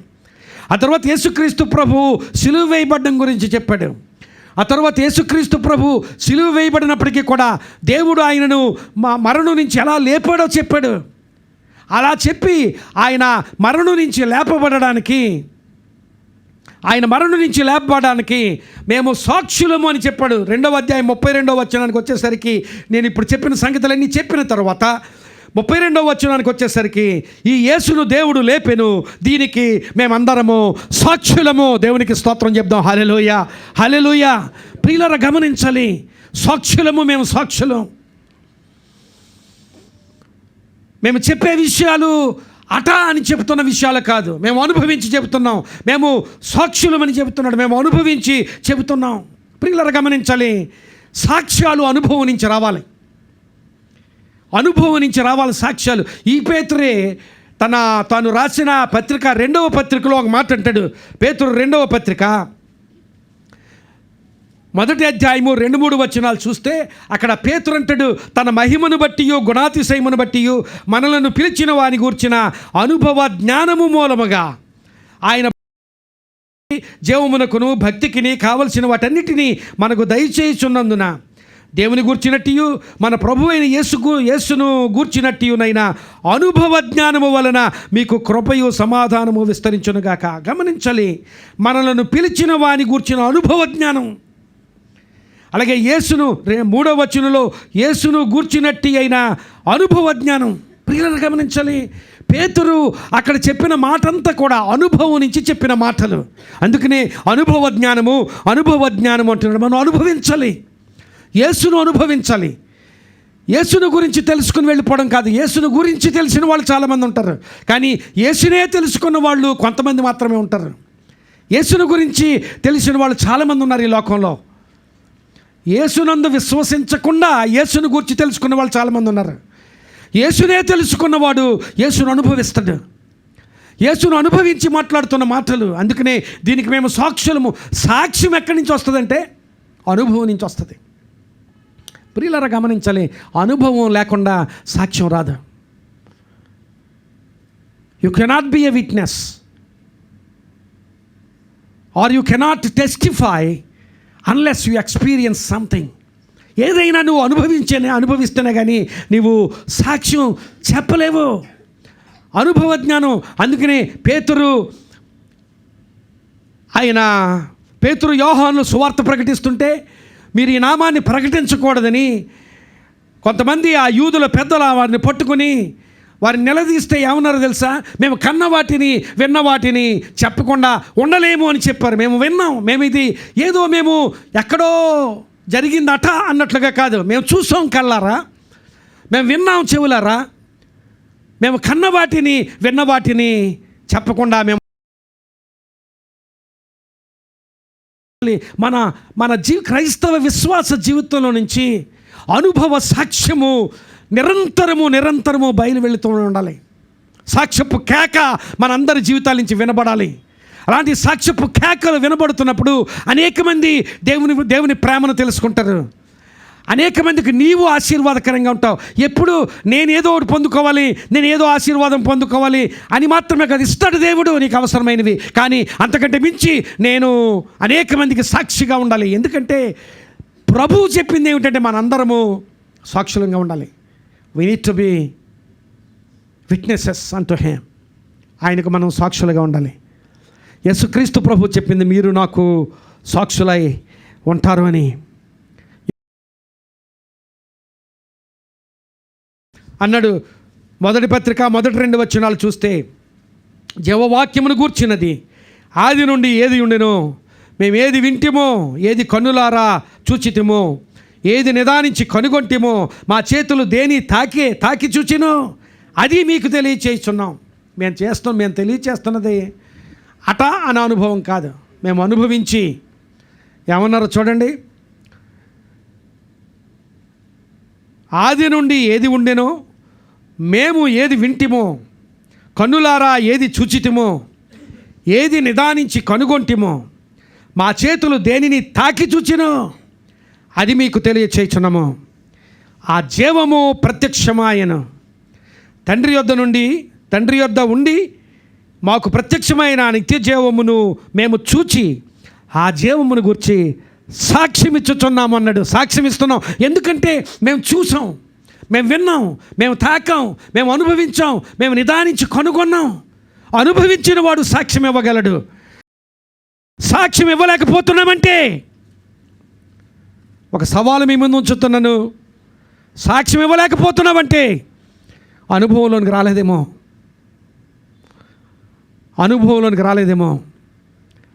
ఆ తర్వాత యేసుక్రీస్తు ప్రభు సిలువ వేయబడడం గురించి చెప్పాడు. ఆ తర్వాత యేసుక్రీస్తు ప్రభు సిలువ వేయబడినప్పటికీ కూడా దేవుడు ఆయనను మరణం నుంచి ఎలా లేపాడో చెప్పాడు. అలా చెప్పి ఆయన మరణం నుంచి లేపబడడానికి మేము సాక్షులము అని చెప్పాడు. 2వ అధ్యాయం 32వ వచనానికి వచ్చేసరికి, నేను ఇప్పుడు చెప్పిన సంగతులన్నీ చెప్పిన తర్వాత 32వ వచనానికి వచ్చేసరికి, ఈ యేసును దేవుడు లేపెను, దీనికి మేమందరము సాక్షులము. దేవునికి స్తోత్రం చెప్దాం. హల్లెలూయా, హల్లెలూయా. ప్రియులారా గమనించాలి, సాక్షులము, మేము సాక్షులం. మేము చెప్పే విషయాలు అని చెబుతున్న విషయాలు కాదు, మేము అనుభవించి చెబుతున్నాం. మేము సాక్షులమని చెబుతున్నాడు, మేము అనుభవించి చెబుతున్నాం. ప్రియులారా గమనించాలి, సాక్ష్యాలు అనుభవం నుంచి రావాలి, సాక్ష్యాలు. ఈ పేతురే తాను రాసిన పత్రిక 2వ పత్రికలో ఒక మాట అంటాడు. పేతురు 2వ పత్రిక 1వ అధ్యాయము 2-3 వచనాలు చూస్తే అక్కడ పేతురు అంటాడు, తన మహిమను బట్టి గుణాతిశయమును బట్టి మనలను పిలిచిన వాని గూర్చిన అనుభవ జ్ఞానము మూలముగా ఆయన జీవమునకును భక్తికిని కావలసిన వాటన్నిటినీ మనకు దయచేయుచున్నందున దేవుని గూర్చినట్టు మన ప్రభువైన యేసును గూర్చినట్టునైనా అనుభవ జ్ఞానము వలన మీకు కృపయు సమాధానము విస్తరించునుగాక. గమనించాలి, మనలను పిలిచిన వాని గూర్చిన అనుభవ జ్ఞానం. అలాగే యేసును 3వ వచనంలో యేసును గూర్చినట్టు అయిన అనుభవ జ్ఞానం. ప్రియులను గమనించాలి, పేతురు అక్కడ చెప్పిన మాటంతా కూడా అనుభవం నుంచి చెప్పిన మాటలు. అందుకనే అనుభవ జ్ఞానము అంటున్నాడు. మనం అనుభవించాలి, యేసును అనుభవించాలి. యేసును గురించి తెలుసుకుని వెళ్ళిపోవడం కాదు. యేసును గురించి తెలిసిన వాళ్ళు చాలామంది ఉంటారు, కానీ యేసునే తెలుసుకున్న వాళ్ళు కొంతమంది మాత్రమే ఉంటారు. యేసును గురించి తెలిసిన వాళ్ళు చాలామంది ఉన్నారు ఈ లోకంలో. యేసునందు విశ్వసించకుండా యేసును గురించి తెలుసుకున్న వాళ్ళు చాలామంది ఉన్నారు. యేసునే తెలుసుకున్నవాడు యేసును అనుభవిస్తాడు, యేసును అనుభవించి మాట్లాడుతున్న మాటలు. అందుకనే దీనికి మేము సాక్షులము. సాక్ష్యం ఎక్కడి నుంచి వస్తుందంటే అనుభవం నుంచి వస్తుంది. ప్రియులారా గమనించాలి, అనుభవం లేకుండా సాక్ష్యం రాదు. You cannot be a witness or you cannot testify unless you experience something. ఏదైనా నువ్వు అనుభవిస్తేనే కానీ నీవు సాక్ష్యం చెప్పలేవు. అనుభవ జ్ఞానం. అందుకనే పేతురు యోహాను సువార్త ప్రకటిస్తుంటే మీరు ఈ నామాన్ని ప్రకటించకూడదని కొంతమంది ఆ యూదుల పెద్దలు వారిని పట్టుకుని వారిని నిలదీస్తే ఏమన్నారో తెలుసా? మేము కన్న వాటిని విన్న వాటిని చెప్పకుండా ఉండలేము అని చెప్పారు. మేము విన్నాం, మేము ఎక్కడో జరిగిందట అన్నట్లుగా కాదు, మేము చూసాం కళ్ళారా, మేము విన్నాం చెవులారా, మేము కన్న వాటిని విన్న వాటిని చెప్పకుండా మేము మన మన క్రైస్తవ విశ్వాస జీవితంలో నుంచి అనుభవ సాక్ష్యము నిరంతరము బయలు వెళుతూ ఉండాలి. సాక్ష్యపు కేక మనందరి జీవితాల నుంచి వినబడాలి. అలాంటి సాక్ష్యపు కేకలు వినబడుతున్నప్పుడు అనేక మంది దేవుని ప్రేమను తెలుసుకుంటారు. అనేక మందికి నీవు ఆశీర్వాదకరంగా ఉంటావు. ఎప్పుడు నేనేదో ఒకటి పొందుకోవాలి, నేను ఏదో ఆశీర్వాదం పొందుకోవాలి అని మాత్రమే కాదు, ఇస్తాడు దేవుడు నీకు అవసరమైనవి. కానీ అంతకంటే మించి నేను అనేక మందికి సాక్షిగా ఉండాలి. ఎందుకంటే ప్రభువు చెప్పింది ఏమిటంటే మనందరము సాక్షులంగా ఉండాలి. We need to be witnesses unto him. ఆయనకు మనం సాక్షులుగా ఉండాలి. యేసుక్రీస్తు ప్రభు చెప్పింది మీరు నాకు సాక్షులై ఉంటారు అని. అన్నాడు. మొదటి పత్రిక మొదటి 2 వచనాలు చూస్తే జీవవాక్యమును గూర్చినది ఆది నుండి ఏది ఉండెనో, మేము ఏది వింటిమో, ఏది కన్నులారా చూచితిమో, ఏది నిదానించి కనుగొంటిమో, మా చేతులు దేని తాకి చూచినో అది మీకు తెలియచేస్తున్నాం. మేము తెలియచేస్తున్నది అట అనే అనుభవం కాదు, మేము అనుభవించి. ఏమన్నారో చూడండి. ఆది నుండి ఏది ఉండెనో, మేము ఏది వింటిమో, కన్నులారా ఏది చూచితిమో, ఏది నిదానించి కనుగొంటిమో, మా చేతులు దేనిని తాకి చూచినో అది మీకు తెలియచేయుచున్నాము. ఆ జీవము ప్రత్యక్షమాయను, తండ్రి యొద్ద ఉండి మాకు ప్రత్యక్షమైన నిత్య జీవమును మేము చూచి ఆ జీవమును గురించి సాక్ష్యమిచ్చుచున్నాము అన్నాడు. సాక్ష్యమిస్తున్నాం ఎందుకంటే మేము చూసాం, మేము విన్నాం, మేము తాకాం, మేము అనుభవించాం, మేము నిదానించి కనుగొన్నాం. అనుభవించిన వాడు సాక్ష్యం ఇవ్వగలడు. సాక్ష్యం ఇవ్వలేకపోతున్నామంటే ఒక సవాలు మీ ముందు ఉంచుతున్నాను. సాక్ష్యం ఇవ్వలేకపోతున్నామంటే అనుభవంలోనికి రాలేదేమో.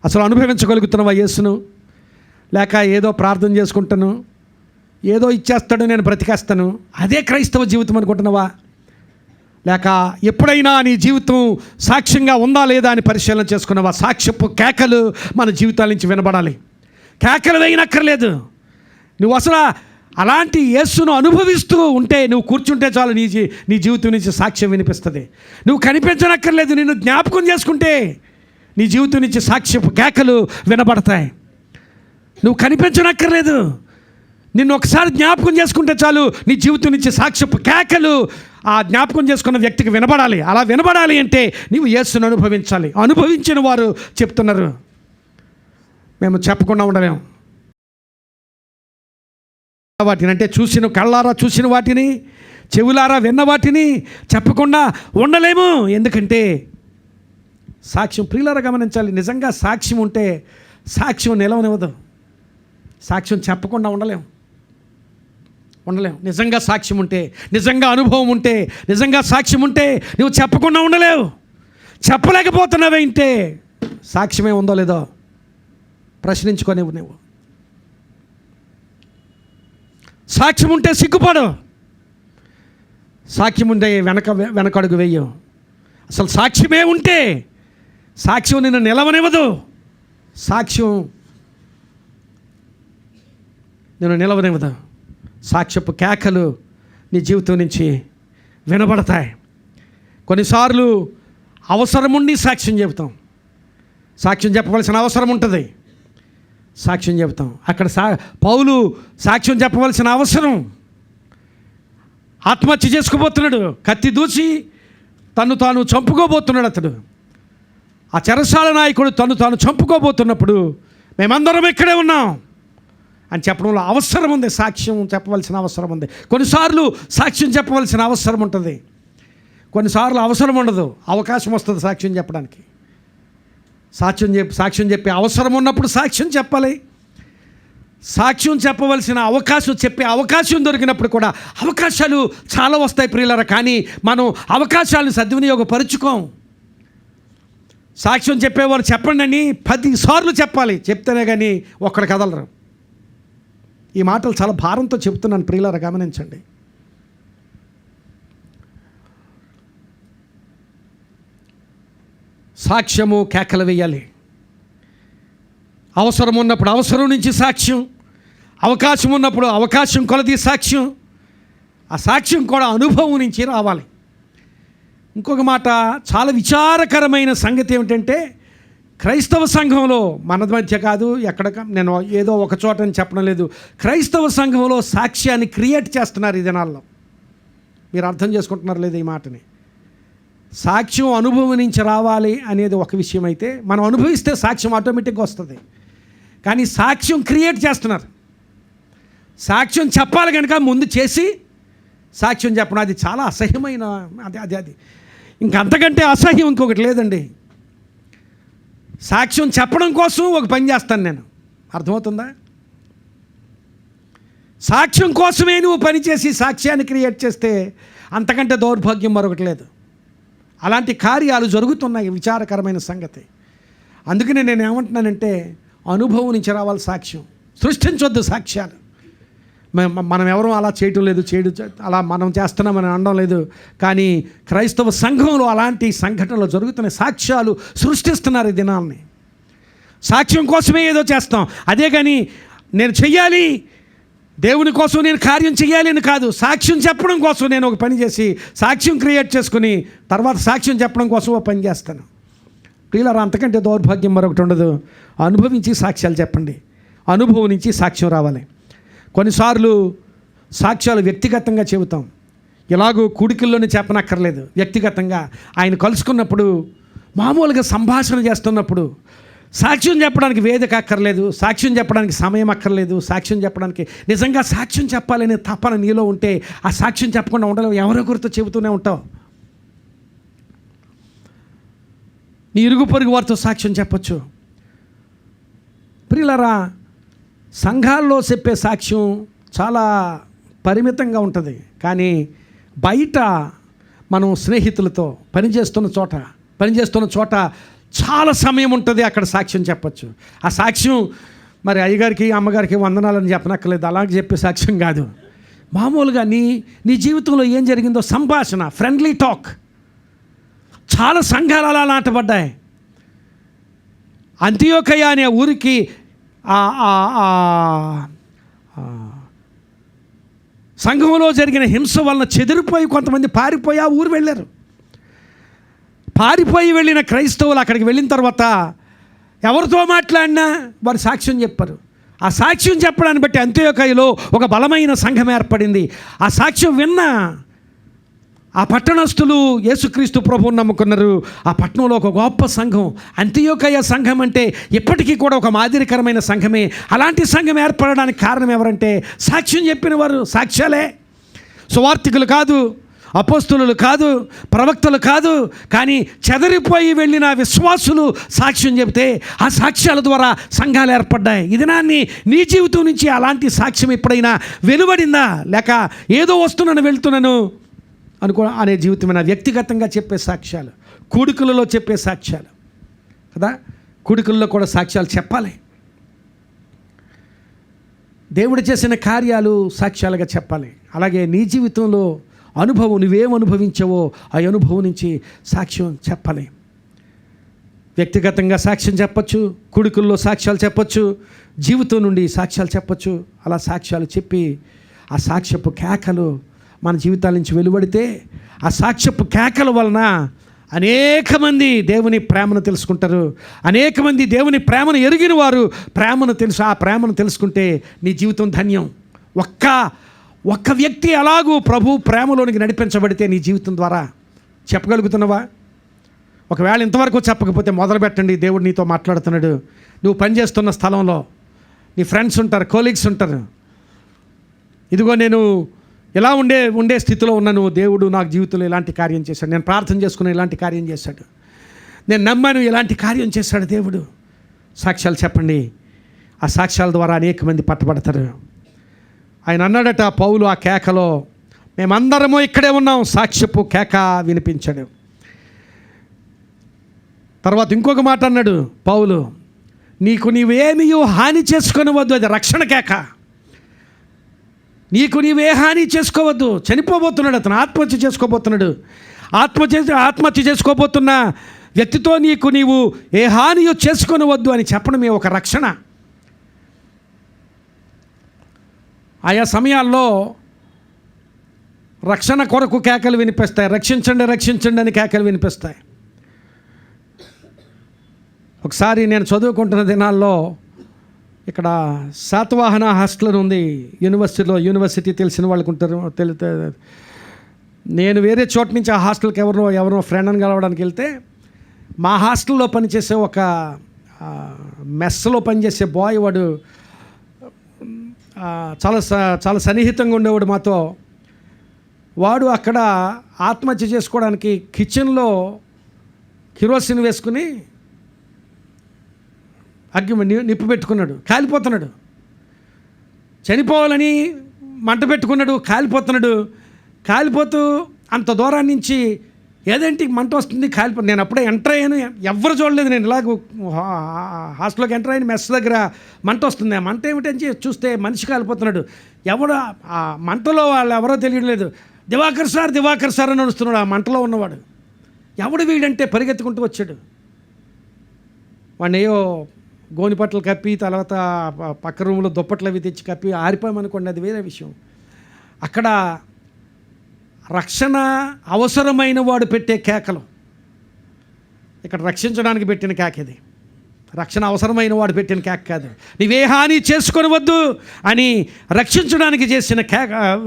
అసలు అనుభవించగలుగుతున్నావా యేసును? లేక ఏదో ప్రార్థన చేసుకుంటాను, ఏదో ఇచ్చేస్తాడు, నేను బ్రతికేస్తాను, అదే క్రైస్తవ జీవితం అనుకుంటున్నావా? లేక ఎప్పుడైనా నీ జీవితం సాక్ష్యంగా ఉందా లేదా అని పరిశీలన చేసుకున్నావా? సాక్ష్యపు కేకలు మన జీవితాల నుంచి వినబడాలి. కేకలు వేయనక్కర్లేదు. నువ్వు అసలు అలాంటి యేసును అనుభవిస్తూ ఉంటే, నువ్వు కూర్చుంటే చాలు, నీ జీవితం నుంచి సాక్ష్యం వినిపిస్తుంది. నువ్వు కనిపించనక్కర్లేదు, నిన్ను జ్ఞాపకం చేసుకుంటే నీ జీవితం నుంచి సాక్ష్యపు కేకలు వినబడతాయి. నువ్వు కనిపించనక్కర్లేదు, నిన్ను ఒకసారి జ్ఞాపకం చేసుకుంటే చాలు, నీ జీవితం నుంచి సాక్ష్యపు కేకలు ఆ జ్ఞాపకం చేసుకున్న వ్యక్తికి వినబడాలి. అలా వినబడాలి అంటే నీవు యేసును అనుభవించాలి. అనుభవించిన వారు చెప్తున్నారు, మేము చెప్పకుండా ఉండలేము. వాటిని అంటే కళ్ళారా చూసిన వాటిని, చెవులారా విన్న వాటిని చెప్పకుండా ఉండలేము. ఎందుకంటే సాక్ష్యం, ప్రియులారా గమనించాలి, నిజంగా సాక్ష్యం ఉంటే సాక్ష్యం నిలవనివ్వదు. సాక్ష్యం చెప్పకుండా ఉండలేము. నిజంగా సాక్ష్యం ఉంటే, నిజంగా అనుభవం ఉంటే, నిజంగా సాక్ష్యం ఉంటే నువ్వు చెప్పకుండా ఉండలేవు. చెప్పలేకపోతున్నావేంటే సాక్ష్యమే ఉందో లేదో ప్రశ్నించుకోనివ్వు. నువ్వు సాక్ష్యం ఉంటే సిగ్గుపడు, సాక్ష్యం ఉంటే వెనకడుగు వెయ్యు. అసలు సాక్ష్యమే ఉంటే సాక్ష్యం నిన్ను నిలవనివ్వదు. సాక్ష్యం నిన్ను నిలవనివ్వదు. సాక్ష్యపు కేకలు నీ జీవితం నుంచి వినబడతాయి. కొన్నిసార్లు అవసరం ఉండి సాక్ష్యం చెబుతాం. సాక్ష్యం చెప్పవలసిన అవసరం ఉంటుంది, సాక్ష్యం చెబుతాం. అక్కడ పౌలు సాక్ష్యం చెప్పవలసిన అవసరం, ఆత్మహత్య చేసుకోబోతున్నాడు, కత్తి దూచి తాను చంపుకోబోతున్నాడు. అతడు ఆ చెరసాల నాయకుడు తాను చంపుకోబోతున్నప్పుడు మేమందరం ఇక్కడే ఉన్నాం అని చెప్పడంలో అవసరం ఉంది. సాక్ష్యం చెప్పవలసిన అవసరం ఉంది. కొన్నిసార్లు సాక్ష్యం చెప్పవలసిన అవసరం ఉంటుంది, కొన్నిసార్లు అవసరం ఉండదు, అవకాశం వస్తుంది సాక్ష్యం చెప్పడానికి. సాక్ష్యం చెప్పే అవసరం ఉన్నప్పుడు సాక్ష్యం చెప్పాలి. సాక్ష్యం చెప్పవలసిన చెప్పే అవకాశం దొరికినప్పుడు కూడా అవకాశాలు చాలా వస్తాయి ప్రియులారా, కానీ మనం అవకాశాలను సద్వినియోగపరుచుకోం. సాక్ష్యం చెప్పేవారు చెప్పండి అని 10 సార్లు చెప్పాలి, చెప్తేనే కానీ ఒక్కడు కదలరు. ఈ మాటలు చాలా భారంతో చెప్తున్నాను ప్రియులారా, గమనించండి. సాక్ష్యము కేకలు వేయాలి. అవసరం ఉన్నప్పుడు అవసరం నుంచి సాక్ష్యం, అవకాశం ఉన్నప్పుడు అవకాశం కొలది సాక్ష్యం, ఆ సాక్ష్యం కూడా అనుభవం నుంచి రావాలి. ఇంకొక మాట, చాలా విచారకరమైన సంగతి ఏమిటంటే, క్రైస్తవ సంఘంలో, మన మధ్య కాదు, ఎక్కడ, నేను ఏదో ఒక చోట అని చెప్పడం లేదు, క్రైస్తవ సంఘంలో సాక్ష్యాన్ని క్రియేట్ చేస్తున్నారు ఈ దినాల్లో. మీరు అర్థం చేసుకుంటున్నారు లేదు ఈ మాటని? సాక్ష్యం అనుభవం నుంచి రావాలి అనేది ఒక విషయం అయితే, మనం అనుభవిస్తే సాక్ష్యం ఆటోమేటిక్గా వస్తుంది. కానీ సాక్ష్యం క్రియేట్ చేస్తున్నారు. సాక్ష్యం చెప్పాలి కనుక ముందు చేసి సాక్ష్యం చెప్పడం, అది చాలా అసహ్యమైన, అది ఇంకంతకంటే అసహ్యం ఇంకొకటి లేదండి. సాక్ష్యం చెప్పడం కోసం ఒక పని చేస్తాను నేను, అర్థమవుతుందా? సాక్ష్యం కోసమే నువ్వు పని చేసి సాక్ష్యాన్ని క్రియేట్ చేస్తే అంతకంటే దౌర్భాగ్యం మరొకటి లేదు. అలాంటి కార్యాలు జరుగుతున్నాయి, విచారకరమైన సంగతి. అందుకనే నేను ఏమంటున్నానంటే, అనుభవం నుంచి రావాలి సాక్ష్యం. సృష్టించొద్దు సాక్ష్యాలు. మనం ఎవరూ అలా చేయటం లేదు, అలా మనం చేస్తున్నామని అనడం లేదు. కానీ క్రైస్తవ సంఘంలో అలాంటి సంఘటనలు జరుగుతున్నాయి. సాక్ష్యాలు సృష్టిస్తున్నారు ఈ దినాల్ని. సాక్ష్యం కోసమే ఏదో చేస్తాం, అదే కానీ నేను చెయ్యాలి, దేవుని కోసం నేను కార్యం చేయాలి అని కాదు. సాక్ష్యం చెప్పడం కోసం నేను ఒక పని చేసి సాక్ష్యం క్రియేట్ చేసుకుని తర్వాత సాక్ష్యం చెప్పడం కోసం ఒక పని చేస్తాను. ప్రియులారా, అంతకంటే దౌర్భాగ్యం మరొకటి ఉండదు. అనుభవించి సాక్ష్యాలు చెప్పండి. అనుభవం నుంచి సాక్ష్యం రావాలి. కొన్నిసార్లు సాక్ష్యాలు వ్యక్తిగతంగా చెబుతాం. ఇలాగూ కూడికల్లోనే చెప్పనక్కర్లేదు, వ్యక్తిగతంగా ఆయన కలుసుకున్నప్పుడు, మామూలుగా సంభాషణ చేస్తున్నప్పుడు సాక్ష్యం చెప్పడానికి వేదిక అక్కర్లేదు, సాక్ష్యం చెప్పడానికి సమయం అక్కర్లేదు. సాక్ష్యం చెప్పడానికి నిజంగా సాక్ష్యం చెప్పాలనే తపన నీలో ఉంటే ఆ సాక్ష్యం చెప్పకుండా ఉండలేవు. ఎవరొకరితో చెబుతూనే ఉంటావు. నీ ఇరుగు పొరుగు వారితో సాక్ష్యం చెప్పచ్చు. ప్రియులారా, సంఘాల్లో చెప్పే సాక్ష్యం చాలా పరిమితంగా ఉంటుంది. కానీ బయట మనం స్నేహితులతో పనిచేస్తున్న చోట చాలా సమయం ఉంటుంది, అక్కడ సాక్ష్యం చెప్పచ్చు. ఆ సాక్ష్యం మరి అయ్యగారికి అమ్మగారికి వందనాలని చెప్పనక్కర్లేదు, అలాగే చెప్పే సాక్ష్యం కాదు. మామూలుగా నీ జీవితంలో ఏం జరిగిందో సంభాషణ, ఫ్రెండ్లీ టాక్. చాలా సంఘాలు అలా నాటబడ్డాయి. అంతియోకయ అనే ఊరికి సంఘంలో జరిగిన హింస వలన చెదిరిపోయి కొంతమంది పారిపోయి ఆ ఊరు వెళ్ళారు. పారిపోయి వెళ్ళిన క్రైస్తవులు అక్కడికి వెళ్ళిన తర్వాత ఎవరితో మాట్లాడినా వారు సాక్ష్యం చెప్పారు. ఆ సాక్ష్యం చెప్పడాన్ని బట్టి అంత్యోకయలో ఒక బలమైన సంఘం ఏర్పడింది. ఆ సాక్ష్యం విన్న ఆ పట్టణస్థులు యేసుక్రీస్తు ప్రభువుని నమ్ముకున్నారు. ఆ పట్టణంలో ఒక గొప్ప సంఘం, అంత్యోకయ సంఘం అంటే ఇప్పటికీ కూడా ఒక మాదిరికరమైన సంఘమే. అలాంటి సంఘం ఏర్పడడానికి కారణం ఎవరంటే సాక్ష్యం చెప్పిన వారు. సాక్ష్యాలే, సువార్థికులు కాదు, అపోస్తులు కాదు, ప్రవక్తలు కాదు, కానీ చెదరిపోయి వెళ్ళిన విశ్వాసులు సాక్ష్యం చెబితే ఆ సాక్ష్యాల ద్వారా సంఘాలు ఏర్పడ్డాయి. ఇదినాన్ని నీ జీవితం నుంచి అలాంటి సాక్ష్యం ఎప్పుడైనా వెలువడిందా? లేక ఏదో వస్తున్నాను వెళ్తున్నాను అనే జీవితమైన వ్యక్తిగతంగా చెప్పే సాక్ష్యాలు, కూడికలలో చెప్పే సాక్ష్యాలు కదా. కూడికల్లో కూడా సాక్ష్యాలు చెప్పాలి. దేవుడు చేసిన కార్యాలు సాక్ష్యాలుగా చెప్పాలి. అలాగే నీ జీవితంలో అనుభవం, నువ్వేం అనుభవించావో ఆ అనుభవం నుంచి సాక్ష్యం చెప్పాలి. వ్యక్తిగతంగా సాక్ష్యం చెప్పచ్చు, కూడికల్లో సాక్ష్యాలు చెప్పచ్చు, జీవితం నుండి సాక్ష్యాలు చెప్పచ్చు. అలా సాక్ష్యాలు చెప్పి ఆ సాక్ష్యపు కేకలు మన జీవితాల నుంచి వెలువడితే ఆ సాక్ష్యపు కేకల వలన అనేక మంది దేవుని ప్రేమను తెలుసుకుంటారు. అనేక మంది దేవుని ప్రేమను ఎరిగిన వారు ఆ ప్రేమను తెలుసుకుంటే నీ జీవితం ధన్యం. ఒక్క వ్యక్తి అలాగూ ప్రభు ప్రేమలోనికి నడిపించబడితే నీ జీవితం ద్వారా చెప్పగలుగుతున్నావా? ఒకవేళ ఇంతవరకు చెప్పకపోతే మొదలు పెట్టండి. దేవుడు నీతో మాట్లాడుతున్నాడు. నువ్వు పనిచేస్తున్న స్థలంలో నీ ఫ్రెండ్స్ ఉంటారు, కోలీగ్స్ ఉంటారు. ఇదిగో నేను ఇలా ఉండే స్థితిలో ఉన్నాను, దేవుడు నాకు జీవితంలో ఇలాంటి కార్యం చేశాడు, నేను ప్రార్థన చేసుకుని ఇలాంటి కార్యం చేశాడు, నేను నమ్మాను ఇలాంటి కార్యం చేశాడు దేవుడు. సాక్ష్యాలు చెప్పండి. ఆ సాక్ష్యాల ద్వారా అనేక మంది పట్టబడతారు. ఆయన అన్నాడట పౌలు ఆ కేకలో, మేమందరము ఇక్కడే ఉన్నాం, సాక్ష్యపు కేక వినిపించాడు. తర్వాత ఇంకొక మాట అన్నాడు పౌలు, నీవేమీ హాని చేసుకొనవద్దు, అది రక్షణ కేక. నీవే హాని చేసుకోవద్దు. చనిపోబోతున్నాడు అతను, ఆత్మహత్య చేసుకోబోతున్నాడు. ఆత్మహత్య చేసుకోబోతున్న వ్యక్తితో నీవు ఏ హానియో చేసుకొనవద్దు అని చెప్పడమే ఒక రక్షణ. ఆయా సమయాల్లో రక్షణ కొరకు కేకలు వినిపిస్తాయి. రక్షించండి రక్షించండి అని కేకలు వినిపిస్తాయి. ఒకసారి నేను చదువుకుంటున్న దినాల్లో ఇక్కడ శాతవాహన హాస్టల్ ఉంది యూనివర్సిటీ తెలిసిన వాళ్ళకు ఉంటారు. నేను వేరే చోట నుంచి ఆ హాస్టల్కి ఎవరో ఫ్రెండ్ని కలవడానికి వెళ్తే మా హాస్టల్లో పనిచేసే ఒక మెస్లో పనిచేసే బాయ్, వాడు చాలా సన్నిహితంగా ఉండేవాడు మాతో. వాడు అక్కడ ఆత్మహత్య చేసుకోవడానికి కిచెన్లో కిరోసిన్ వేసుకుని నిప్పు పెట్టుకున్నాడు, కాలిపోతున్నాడు. చనిపోవాలని మంట పెట్టుకున్నాడు, కాలిపోతూ అంత దూరం నుంచి ఏదేంటి మంట వస్తుంది నేను అప్పుడే ఎంటర్ అయ్యాను. ఎవరు చూడలేదు. నేను ఇలాగ హాస్టల్లోకి ఎంటర్ అయిన మెస్ దగ్గర మంట వస్తుంది. ఆ మంట ఏమిటని చూస్తే మనిషి కాలిపోతున్నాడు. ఎవడు ఆ మంటలో వాళ్ళు ఎవరో తెలియలేదు. దివాకర్ సార్ అని నడుస్తున్నాడు ఆ మంటలో ఉన్నవాడు. ఎవడు వీడంటే పరిగెత్తుకుంటూ వచ్చాడు. వాడిని ఏయో గోనిపట్లు కప్పి తర్వాత పక్క రూమ్లో దుప్పట్లు అవి తెచ్చి కప్పి ఆరిపోయామనుకోండి, అది వేరే విషయం. అక్కడ రక్షణ అవసరమైన వాడు పెట్టే కేకలు, ఇక్కడ రక్షించడానికి పెట్టిన కేక ఇది. రక్షణ అవసరమైన వాడు పెట్టిన కేక కాదు. నీవే హాని చేసుకొనవద్దు అని రక్షించడానికి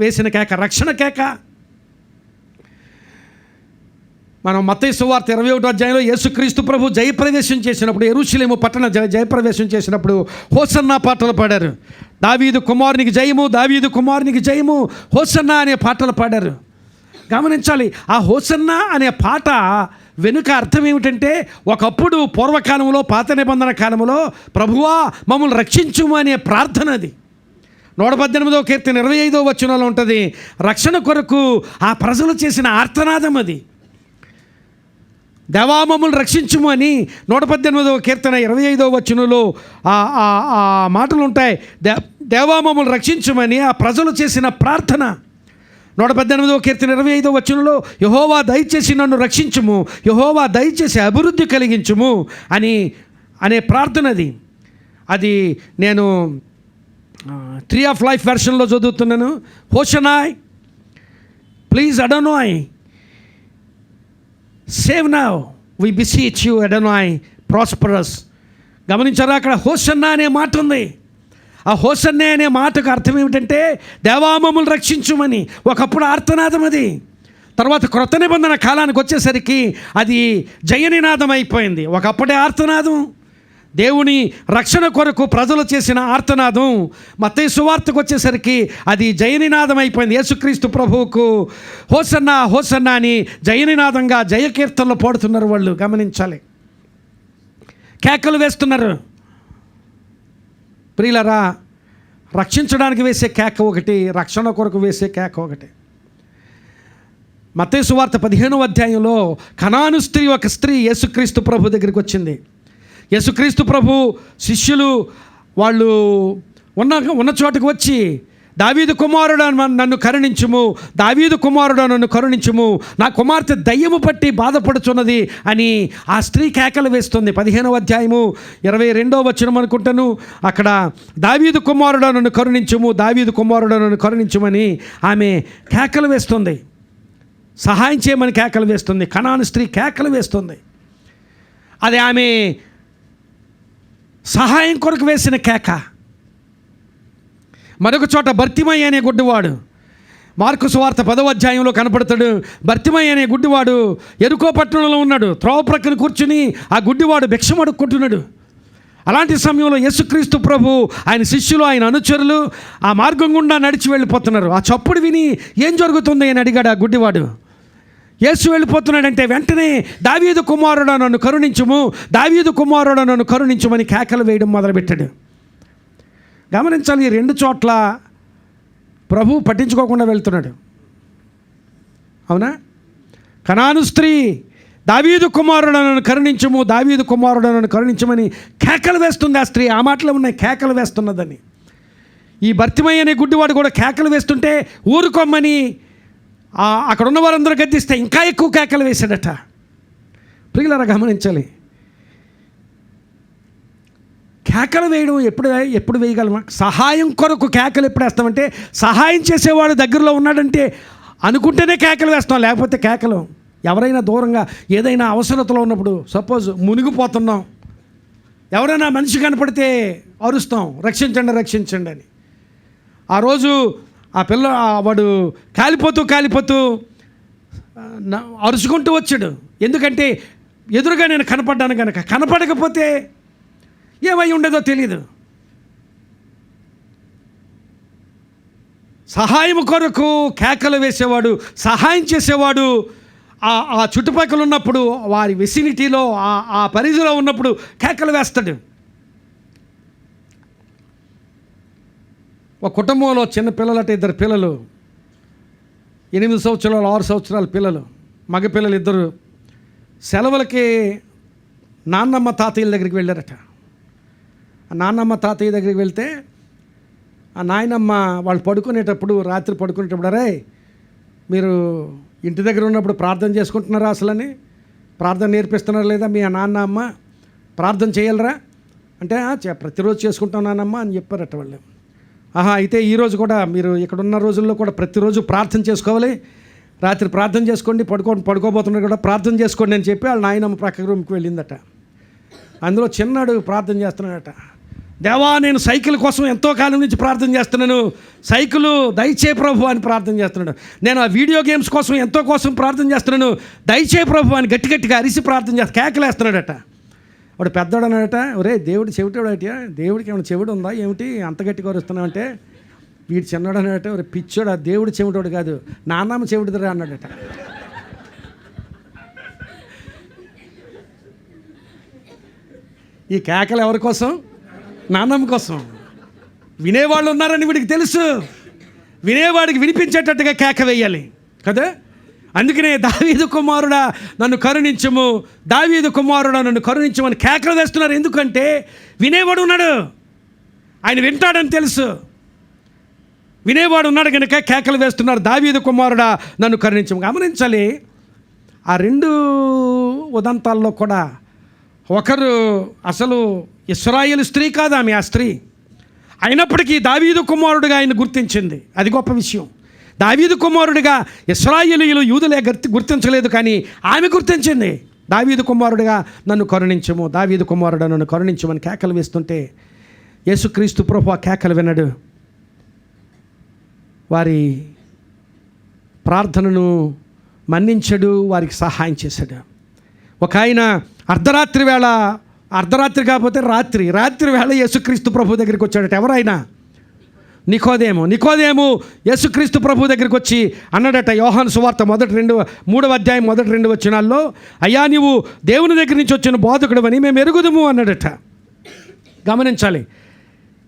వేసిన కేక రక్షణ కేక. మనం మత్తయి సువార్త 21వ అధ్యాయంలో యేసుక్రీస్తు ప్రభు జయప్రవేశం చేసినప్పుడు, యెరూషలేము పట్టణ జయప్రవేశం చేసినప్పుడు హోసన్నా పాటలు పాడారు. దావీదు కుమారునికి జయము, దావీదు కుమారునికి జయము, హోసన్నా అనే పాటలు పాడారు. గమనించాలి, ఆ హోసన్నా అనే పాట వెనుక అర్థం ఏమిటంటే, ఒకప్పుడు పూర్వకాలంలో పాత నిబంధన కాలంలో ప్రభువా మమ్మల్ని రక్షించుము అనే ప్రార్థన. అది 118వ కీర్తన 25వ వచనంలో ఉంటుంది. రక్షణ కొరకు ఆ ప్రజలు చేసిన ఆర్తనాదం అది. దేవా మమ్మల్ని రక్షించుము అని 118వ కీర్తన 25వ వచనంలో ఆ మాటలు ఉంటాయి. దేవా మమ్మల్ని రక్షించుమని ఆ ప్రజలు చేసిన ప్రార్థన. 118వ కీర్తన 25వ వచనంలో యెహోవా దయచేసి నన్ను రక్షించుము, యెహోవా దయచేసి అభివృద్ధి కలిగించుము అనే ప్రార్థన. అది నేను ట్రీ ఆఫ్ లైఫ్ వెర్షన్లో చదువుతున్నాను. Hoshana please Adonai save now we beseech you Adonai prosperous. గమనించారా, అక్కడ హోషన్నా అనే మాట ఉంది. ఆ హోసన్నే అనే మాటకు అర్థం ఏమిటంటే దేవా మమ్మల్ని రక్షించుమని. ఒకప్పుడు ఆర్తనాదం అది. తర్వాత క్రొత్త నిబంధన కాలానికి వచ్చేసరికి అది జయనినాదం అయిపోయింది. ఒకప్పుడే ఆర్తనాదం, దేవుని రక్షణ కొరకు ప్రజలు చేసిన ఆర్తనాదం. మత్తయి సువార్తకు వచ్చేసరికి అది జయనినాదం అయిపోయింది. యేసుక్రీస్తు ప్రభువుకు హోసన్నా హోసన్నా అని జయనినాదంగా జయకీర్తనలు పాడుతున్నారు వాళ్ళు. గమనించాలి, కేకలు వేస్తున్నారు. ప్రియులరా, రక్షించడానికి వేసే కేక ఒకటి, రక్షణ కొరకు వేసే కేక ఒకటి. మత్తయి సువార్త 15వ అధ్యాయంలో కనాను స్త్రీ, ఒక స్త్రీ యేసుక్రీస్తు ప్రభు దగ్గరికి వచ్చింది. యేసుక్రీస్తు ప్రభు శిష్యులు వాళ్ళు ఉన్న చోటుకు వచ్చి, దావీదు కుమారుడా నన్ను కరుణించుము, దావీదు కుమారుడా నన్ను కరుణించుము, నా కుమార్తె దయ్యము పట్టి బాధపడుచున్నది అని ఆ స్త్రీ కేకలు వేస్తుంది. 15వ అధ్యాయము 22వ వచనం అనుకుంటాను. అక్కడ దావీదు కుమారుడా నన్ను కరుణించుము, దావీదు కుమారుడా నన్ను కరుణించుమని ఆమె కేకలు వేస్తుంది. సహాయం చేయమని కేకలు వేస్తుంది. కనాను స్త్రీ కేకలు వేస్తుంది. అది ఆమె సహాయం కొరకు వేసిన కేక. మరొక చోట బర్తిమయి అనే గుడ్డివాడు, మార్కు సువార్త 10వ అధ్యాయంలో కనపడతాడు. బర్తిమయి అనే గుడ్డివాడు ఎరుకో పట్టణంలో ఉన్నాడు. త్రోవ ప్రక్కన కూర్చుని ఆ గుడ్డివాడు భిక్షం అడుక్కుంటున్నాడు. అలాంటి సమయంలో యేసుక్రీస్తు ప్రభు, ఆయన శిష్యులు, ఆయన అనుచరులు ఆ మార్గం గుండా నడిచి వెళ్ళిపోతున్నారు. ఆ చప్పుడు విని ఏం జరుగుతుంది అని అడిగాడు ఆ గుడ్డివాడు. యేసు వెళ్ళిపోతున్నాడంటే వెంటనే దావీదు కుమారుడా నన్ను కరుణించుము, దావీదు కుమారుడా నన్ను కరుణించుమని కేకలు వేయడం మొదలుపెట్టాడు. గమనించాలి, ఈ రెండు చోట్ల ప్రభు పట్టించుకోకుండా వెళ్తున్నాడు. అవునా? కనాను స్త్రీ దావీదు కుమారుడా నన్ను కరుణించుము, దావీదు కుమారుడా నన్ను కరుణించమని కేకలు వేస్తుంది. ఆ స్త్రీ ఆ మాటలో ఉన్నాయి, కేకలు వేస్తున్నదని. ఈ బర్తిమయి అనే గుడ్డివాడు కూడా కేకలు వేస్తుంటే ఊరుకోమ్మని అక్కడ ఉన్న వారందరూ గద్దిస్తే ఇంకా ఎక్కువ కేకలు వేశాడట. ప్రియులారా గమనించాలి. కేకలు వేయడం ఎప్పుడు వేయగలమా? సహాయం కొరకు కేకలు ఎప్పుడు వేస్తామంటే, సహాయం చేసేవాడు దగ్గరలో ఉన్నాడంటే అనుకుంటేనే కేకలు వేస్తాం, లేకపోతే కేకలు. ఎవరైనా దూరంగా ఏదైనా అవసరతలో ఉన్నప్పుడు, సపోజ్ మునిగిపోతున్నాం, ఎవరైనా మనిషి కనపడితే అరుస్తాం, రక్షించండి రక్షించండి అని. ఆ రోజు వాడు కాలిపోతూ అరుచుకుంటూ వచ్చాడు. ఎందుకంటే ఎదురుగా నేను కనపడ్డాను కనుక. కనపడకపోతే ఏమై ఉండేదో తెలియదు. సహాయం కొరకు కేకలు వేసేవాడు, సహాయం చేసేవాడు ఆ చుట్టుపక్కల ఉన్నప్పుడు, వారి వెసినిటీలో ఆ పరిధిలో ఉన్నప్పుడు కేకలు వేస్తాడు. ఒక కుటుంబంలో చిన్న పిల్లలట, 2 పిల్లలు, 8 సంవత్సరాలు 6 సంవత్సరాల పిల్లలు, మగపిల్లలు 2. సెలవులకి నాన్నమ్మ తాతయ్యల దగ్గరికి వెళ్ళారట. ఆ నాన్నమ్మ తాతయ్య దగ్గరికి వెళ్తే ఆ నాయనమ్మ వాళ్ళు రాత్రి పడుకునేటప్పుడు, అరే మీరు ఇంటి దగ్గర ఉన్నప్పుడు ప్రార్థన చేసుకుంటున్నారా అసలని? ప్రార్థన నేర్పిస్తున్నారా లేదా మీ నాన్న అమ్మ? ప్రార్థన చేయగలరా అంటే, ప్రతిరోజు చేసుకుంటాం నాన్నమ్మ అని చెప్పారట వాళ్ళు. అయితే ఈరోజు కూడా మీరు ఇక్కడ ఉన్న రోజుల్లో కూడా ప్రతిరోజు ప్రార్థన చేసుకోవాలి, రాత్రి ప్రార్థన చేసుకోండి, పడుకోబోతున్నారు కూడా ప్రార్థన చేసుకోండి అని చెప్పి వాళ్ళ నాయనమ్మ ప్రక్క రూమ్కి వెళ్ళిందట. అందులో చిన్నాడు ప్రార్థన చేస్తున్నాడట. దేవా, నేను సైకిల్ కోసం ఎంతో కాలం నుంచి ప్రార్థన చేస్తున్నాను, సైకిల్ దయచే ప్రభు అని ప్రార్థన చేస్తున్నాడు. నేను ఆ వీడియో గేమ్స్ కోసం ప్రార్థన చేస్తున్నాను, దయచే ప్రభు అని గట్టిగా అరిసి ప్రార్థన కేకలేస్తున్నాడట. వాడు పెద్దవాడు అన్నాడట, ఒరే దేవుడు చెవిటాడు అట, దేవుడికి ఏమైనా చెవిడు ఉందా ఏమిటి అంత గట్టిగా వస్తున్నావు అంటే, వీడు చిన్నవాడు అన్నాడట, ఒరే పిచ్చోడు, ఆ దేవుడు చెవిటోడు కాదు, నాన్నమ్మ చెవిటిదిరా అన్నాడట. ఈ కేకలు ఎవరి కోసం? నాన్నమ్మ కోసం. వినేవాళ్ళు ఉన్నారని వీడికి తెలుసు, వినేవాడికి వినిపించేటట్టుగా కేక వేయాలి కదా. అందుకనే దావీదు కుమారుడా నన్ను కరుణించము, దావీదు కుమారుడా నన్ను కరుణించమని కేకలు వేస్తున్నారు. ఎందుకంటే వినేవాడు ఉన్నాడు, ఆయన వింటాడని తెలుసు. వినేవాడు ఉన్నాడు కనుక కేకలు వేస్తున్నారు, దావీదు కుమారుడా నన్ను కరుణించము. గమనించాలి, ఆ 2 ఉదంతాల్లో కూడా ఒకరు అసలు ఇశ్రాయేలు స్త్రీ కాదు, ఆమె ఆ స్త్రీ అయినప్పటికీ దావీదు కుమారుడిగా ఆయన గుర్తించింది. అది గొప్ప విషయం. దావీదు కుమారుడిగా ఇశ్రాయేలీయులు యూదులే గుర్తించలేదు, కానీ ఆమె గుర్తించింది. దావీదు కుమారుడిగా నన్ను కరుణించము, దావీదు కుమారుడు నన్ను కరుణించమని కేకలు వేస్తుంటే యేసుక్రీస్తు ప్రభు ఆ కేకలు వినడు, వారి ప్రార్థనను మన్నించడు, వారికి సహాయం చేశాడు. ఒక ఆయన అర్ధరాత్రి కాకపోతే రాత్రి వేళ యేసుక్రీస్తు ప్రభు దగ్గరికి వచ్చాడట. ఎవరైనా నికోదేము యేసుక్రీస్తు ప్రభు దగ్గరికి వచ్చి అన్నాడట, యోహాను సువార్త 3వ అధ్యాయం 1-2 వచనాల్లో, అయ్యా నీవు దేవుని దగ్గర నుంచి వచ్చిన బోధకుడు అని మేము ఎరుగుదుము అన్నాడట. గమనించాలి,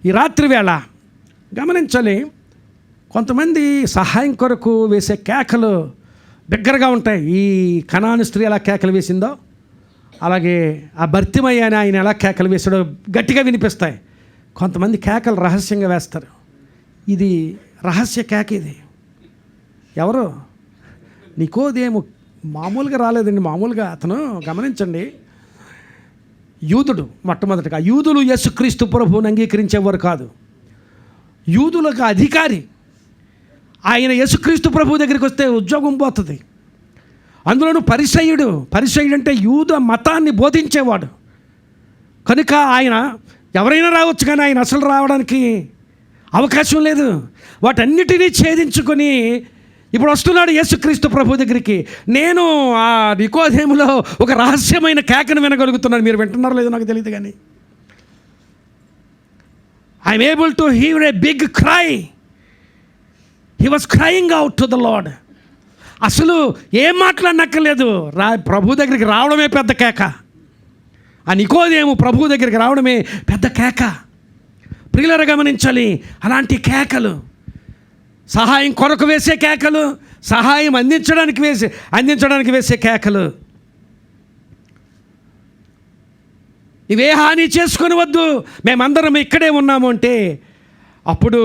ఈ రాత్రి వేళ గమనించాలి, కొంతమంది సహాయం కొరకు వేసే కేకలు బిగ్గరగా ఉంటాయి. ఈ కనాను స్త్రీ ఎలా కేకలు వేసిందో అలాగే ఆ భర్తిమయ్య అని ఆయన ఎలా కేకలు వేసాడో గట్టిగా వినిపిస్తాయి. కొంతమంది కేకలు రహస్యంగా వేస్తారు. ఇది రహస్య కేక. ఇది ఎవరు? నికోదేము మామూలుగా రాలేదండి. మామూలుగా అతను గమనించండి, యూదుడు. మొట్టమొదటిగా యూదులు యేసుక్రీస్తు ప్రభువుని అంగీకరించేవారు కాదు, యూదులకు అధికారి. ఆయన యేసుక్రీస్తు ప్రభు దగ్గరికి వస్తే ఉద్యోగం పోతుంది. అందులోనూ పరిసయ్యుడు అంటే యూద మతాన్ని బోధించేవాడు కనుక ఆయన ఎవరైనా రావచ్చు, కానీ ఆయన అసలు రావడానికి అవకాశం లేదు. వాటన్నిటినీ ఛేదించుకొని ఇప్పుడు వస్తున్నాడు యేసుక్రీస్తు ప్రభు దగ్గరికి. నేను ఆ నికోదేములో ఒక రహస్యమైన కేకను వినగలుగుతున్నాను. మీరు వింటున్నారో లేదో నాకు తెలియదు, కానీ I'm able to hear a big cry. He was crying out to the Lord. అసలు ఏం మాట్లాడనక్కర్లేదు, ప్రభు దగ్గరికి రావడమే పెద్ద కేక. ఆ నికోదేము ప్రభు దగ్గరికి రావడమే పెద్ద కేక. ప్రియులారా గమనించాలి, అలాంటి కేకలు, సహాయం కొరకు వేసే కేకలు, సహాయం అందించడానికి వేసే కేకలు. ఇవే హాని చేసుకొని వద్దు, మేమందరం ఇక్కడే ఉన్నాము అంటే అప్పుడు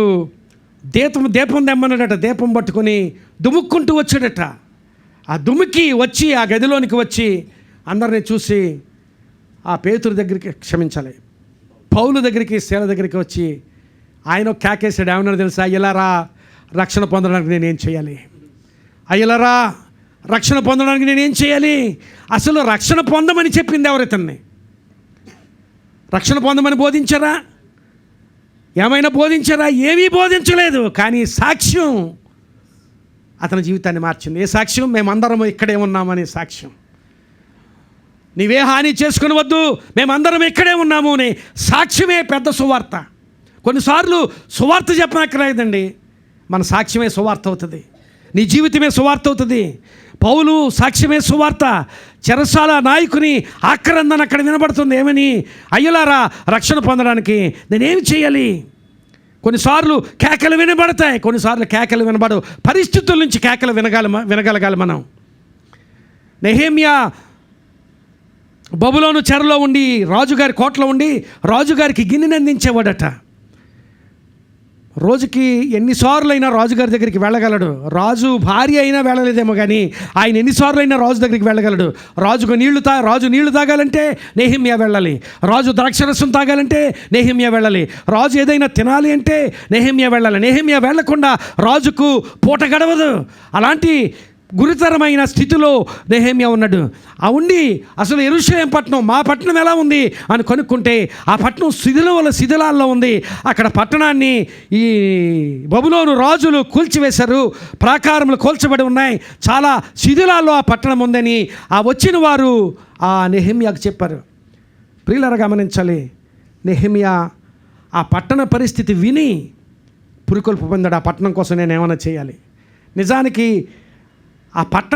దీపం తెమ్మన్నాడట. దీపం పట్టుకొని దుముక్కుంటూ వచ్చాడట. ఆ దుమికి వచ్చి ఆ గదిలోనికి వచ్చి అందరినీ చూసి ఆ పేతురు దగ్గరికి, క్షమించాలి, పౌలు దగ్గరికి, శీల దగ్గరికి వచ్చి ఆయన కేకేసాడు. ఏమన్నా తెలుసా? అయ్యలారా, రక్షణ పొందడానికి నేనేం చేయాలి? అయ్యలారా, రక్షణ పొందడానికి నేనేం చేయాలి? అసలు రక్షణ పొందమని చెప్పింది ఎవరు? ఇతన్ని రక్షణ పొందమని బోధించారా? ఏమైనా బోధించారా? ఏమీ బోధించలేదు. కానీ సాక్ష్యం అతని జీవితాన్ని మార్చింది. ఏ సాక్ష్యం? మేమందరం ఇక్కడే ఉన్నామని సాక్ష్యం. నీవే హాని చేసుకుని వద్దు, మేమందరం ఇక్కడే ఉన్నాము అని సాక్ష్యమే పెద్ద సువార్త. కొన్నిసార్లు సువార్త చెప్పనక్కర్లేదండి, మన సాక్ష్యమే సువార్త అవుతుంది. నీ జీవితమే సువార్త అవుతుంది. పౌలు సాక్ష్యమే సువార్త. చెరసాల నాయకుని ఆక్రందన అక్కడ వినబడుతుంది. ఏమని? అయ్యలారా, రక్షణ పొందడానికి నేనేమి చేయాలి? కొన్నిసార్లు కేకలు వినబడతాయి, కొన్నిసార్లు కేకలు వినబడవు. పరిస్థితుల నుంచి కేకలు వినగలగాలి మనం. నెహెమ్యా బబులోను చెరలో ఉండి, రాజుగారి కోటలో ఉండి, రాజుగారికి గిన్నెని అందించేవాడట. రోజుకి ఎన్నిసార్లు అయినా రాజుగారి దగ్గరికి వెళ్ళగలడు. రాజు భార్య అయినా వెళ్ళలేదేమో, కానీ ఆయన ఎన్నిసార్లు అయినా రాజు దగ్గరికి వెళ్ళగలడు. రాజు నీళ్లు తాగాలంటే నెహెమ్యా వెళ్ళాలి. రాజు ద్రాక్షరసం తాగాలంటే నెహెమ్యా వెళ్ళాలి. రాజు ఏదైనా తినాలి అంటే నెహెమ్యా వెళ్ళాలి. నెహెమ్యా వెళ్ళకుండా రాజుకు పూట గడవదు. అలాంటి గురుతరమైన స్థితిలో నెహెమ్యా ఉన్నాడు. ఆ ఉండి అసలు యెరూషలేము పట్టణం, మా పట్టణం ఎలా ఉంది అని కనుక్కుంటే ఆ పట్టణం శిథిలాల్లో ఉంది. అక్కడ పట్టణాన్ని ఈ బబులోను రాజులు కూల్చివేశారు. ప్రాకారములు కూల్చబడి ఉన్నాయి. చాలా శిథిలాల్లో ఆ పట్టణం ఉందని ఆ వచ్చిన వారు ఆ నెహెమ్యాకు చెప్పారు. ప్రియులారా, గమనించాలి, నెహెమ్యా ఆ పట్టణ పరిస్థితి విని పురికొల్పు పొందాడు. ఆ పట్టణం కోసం నేను ఏమైనా చేయాలి. నిజానికి ఆ పట్టణ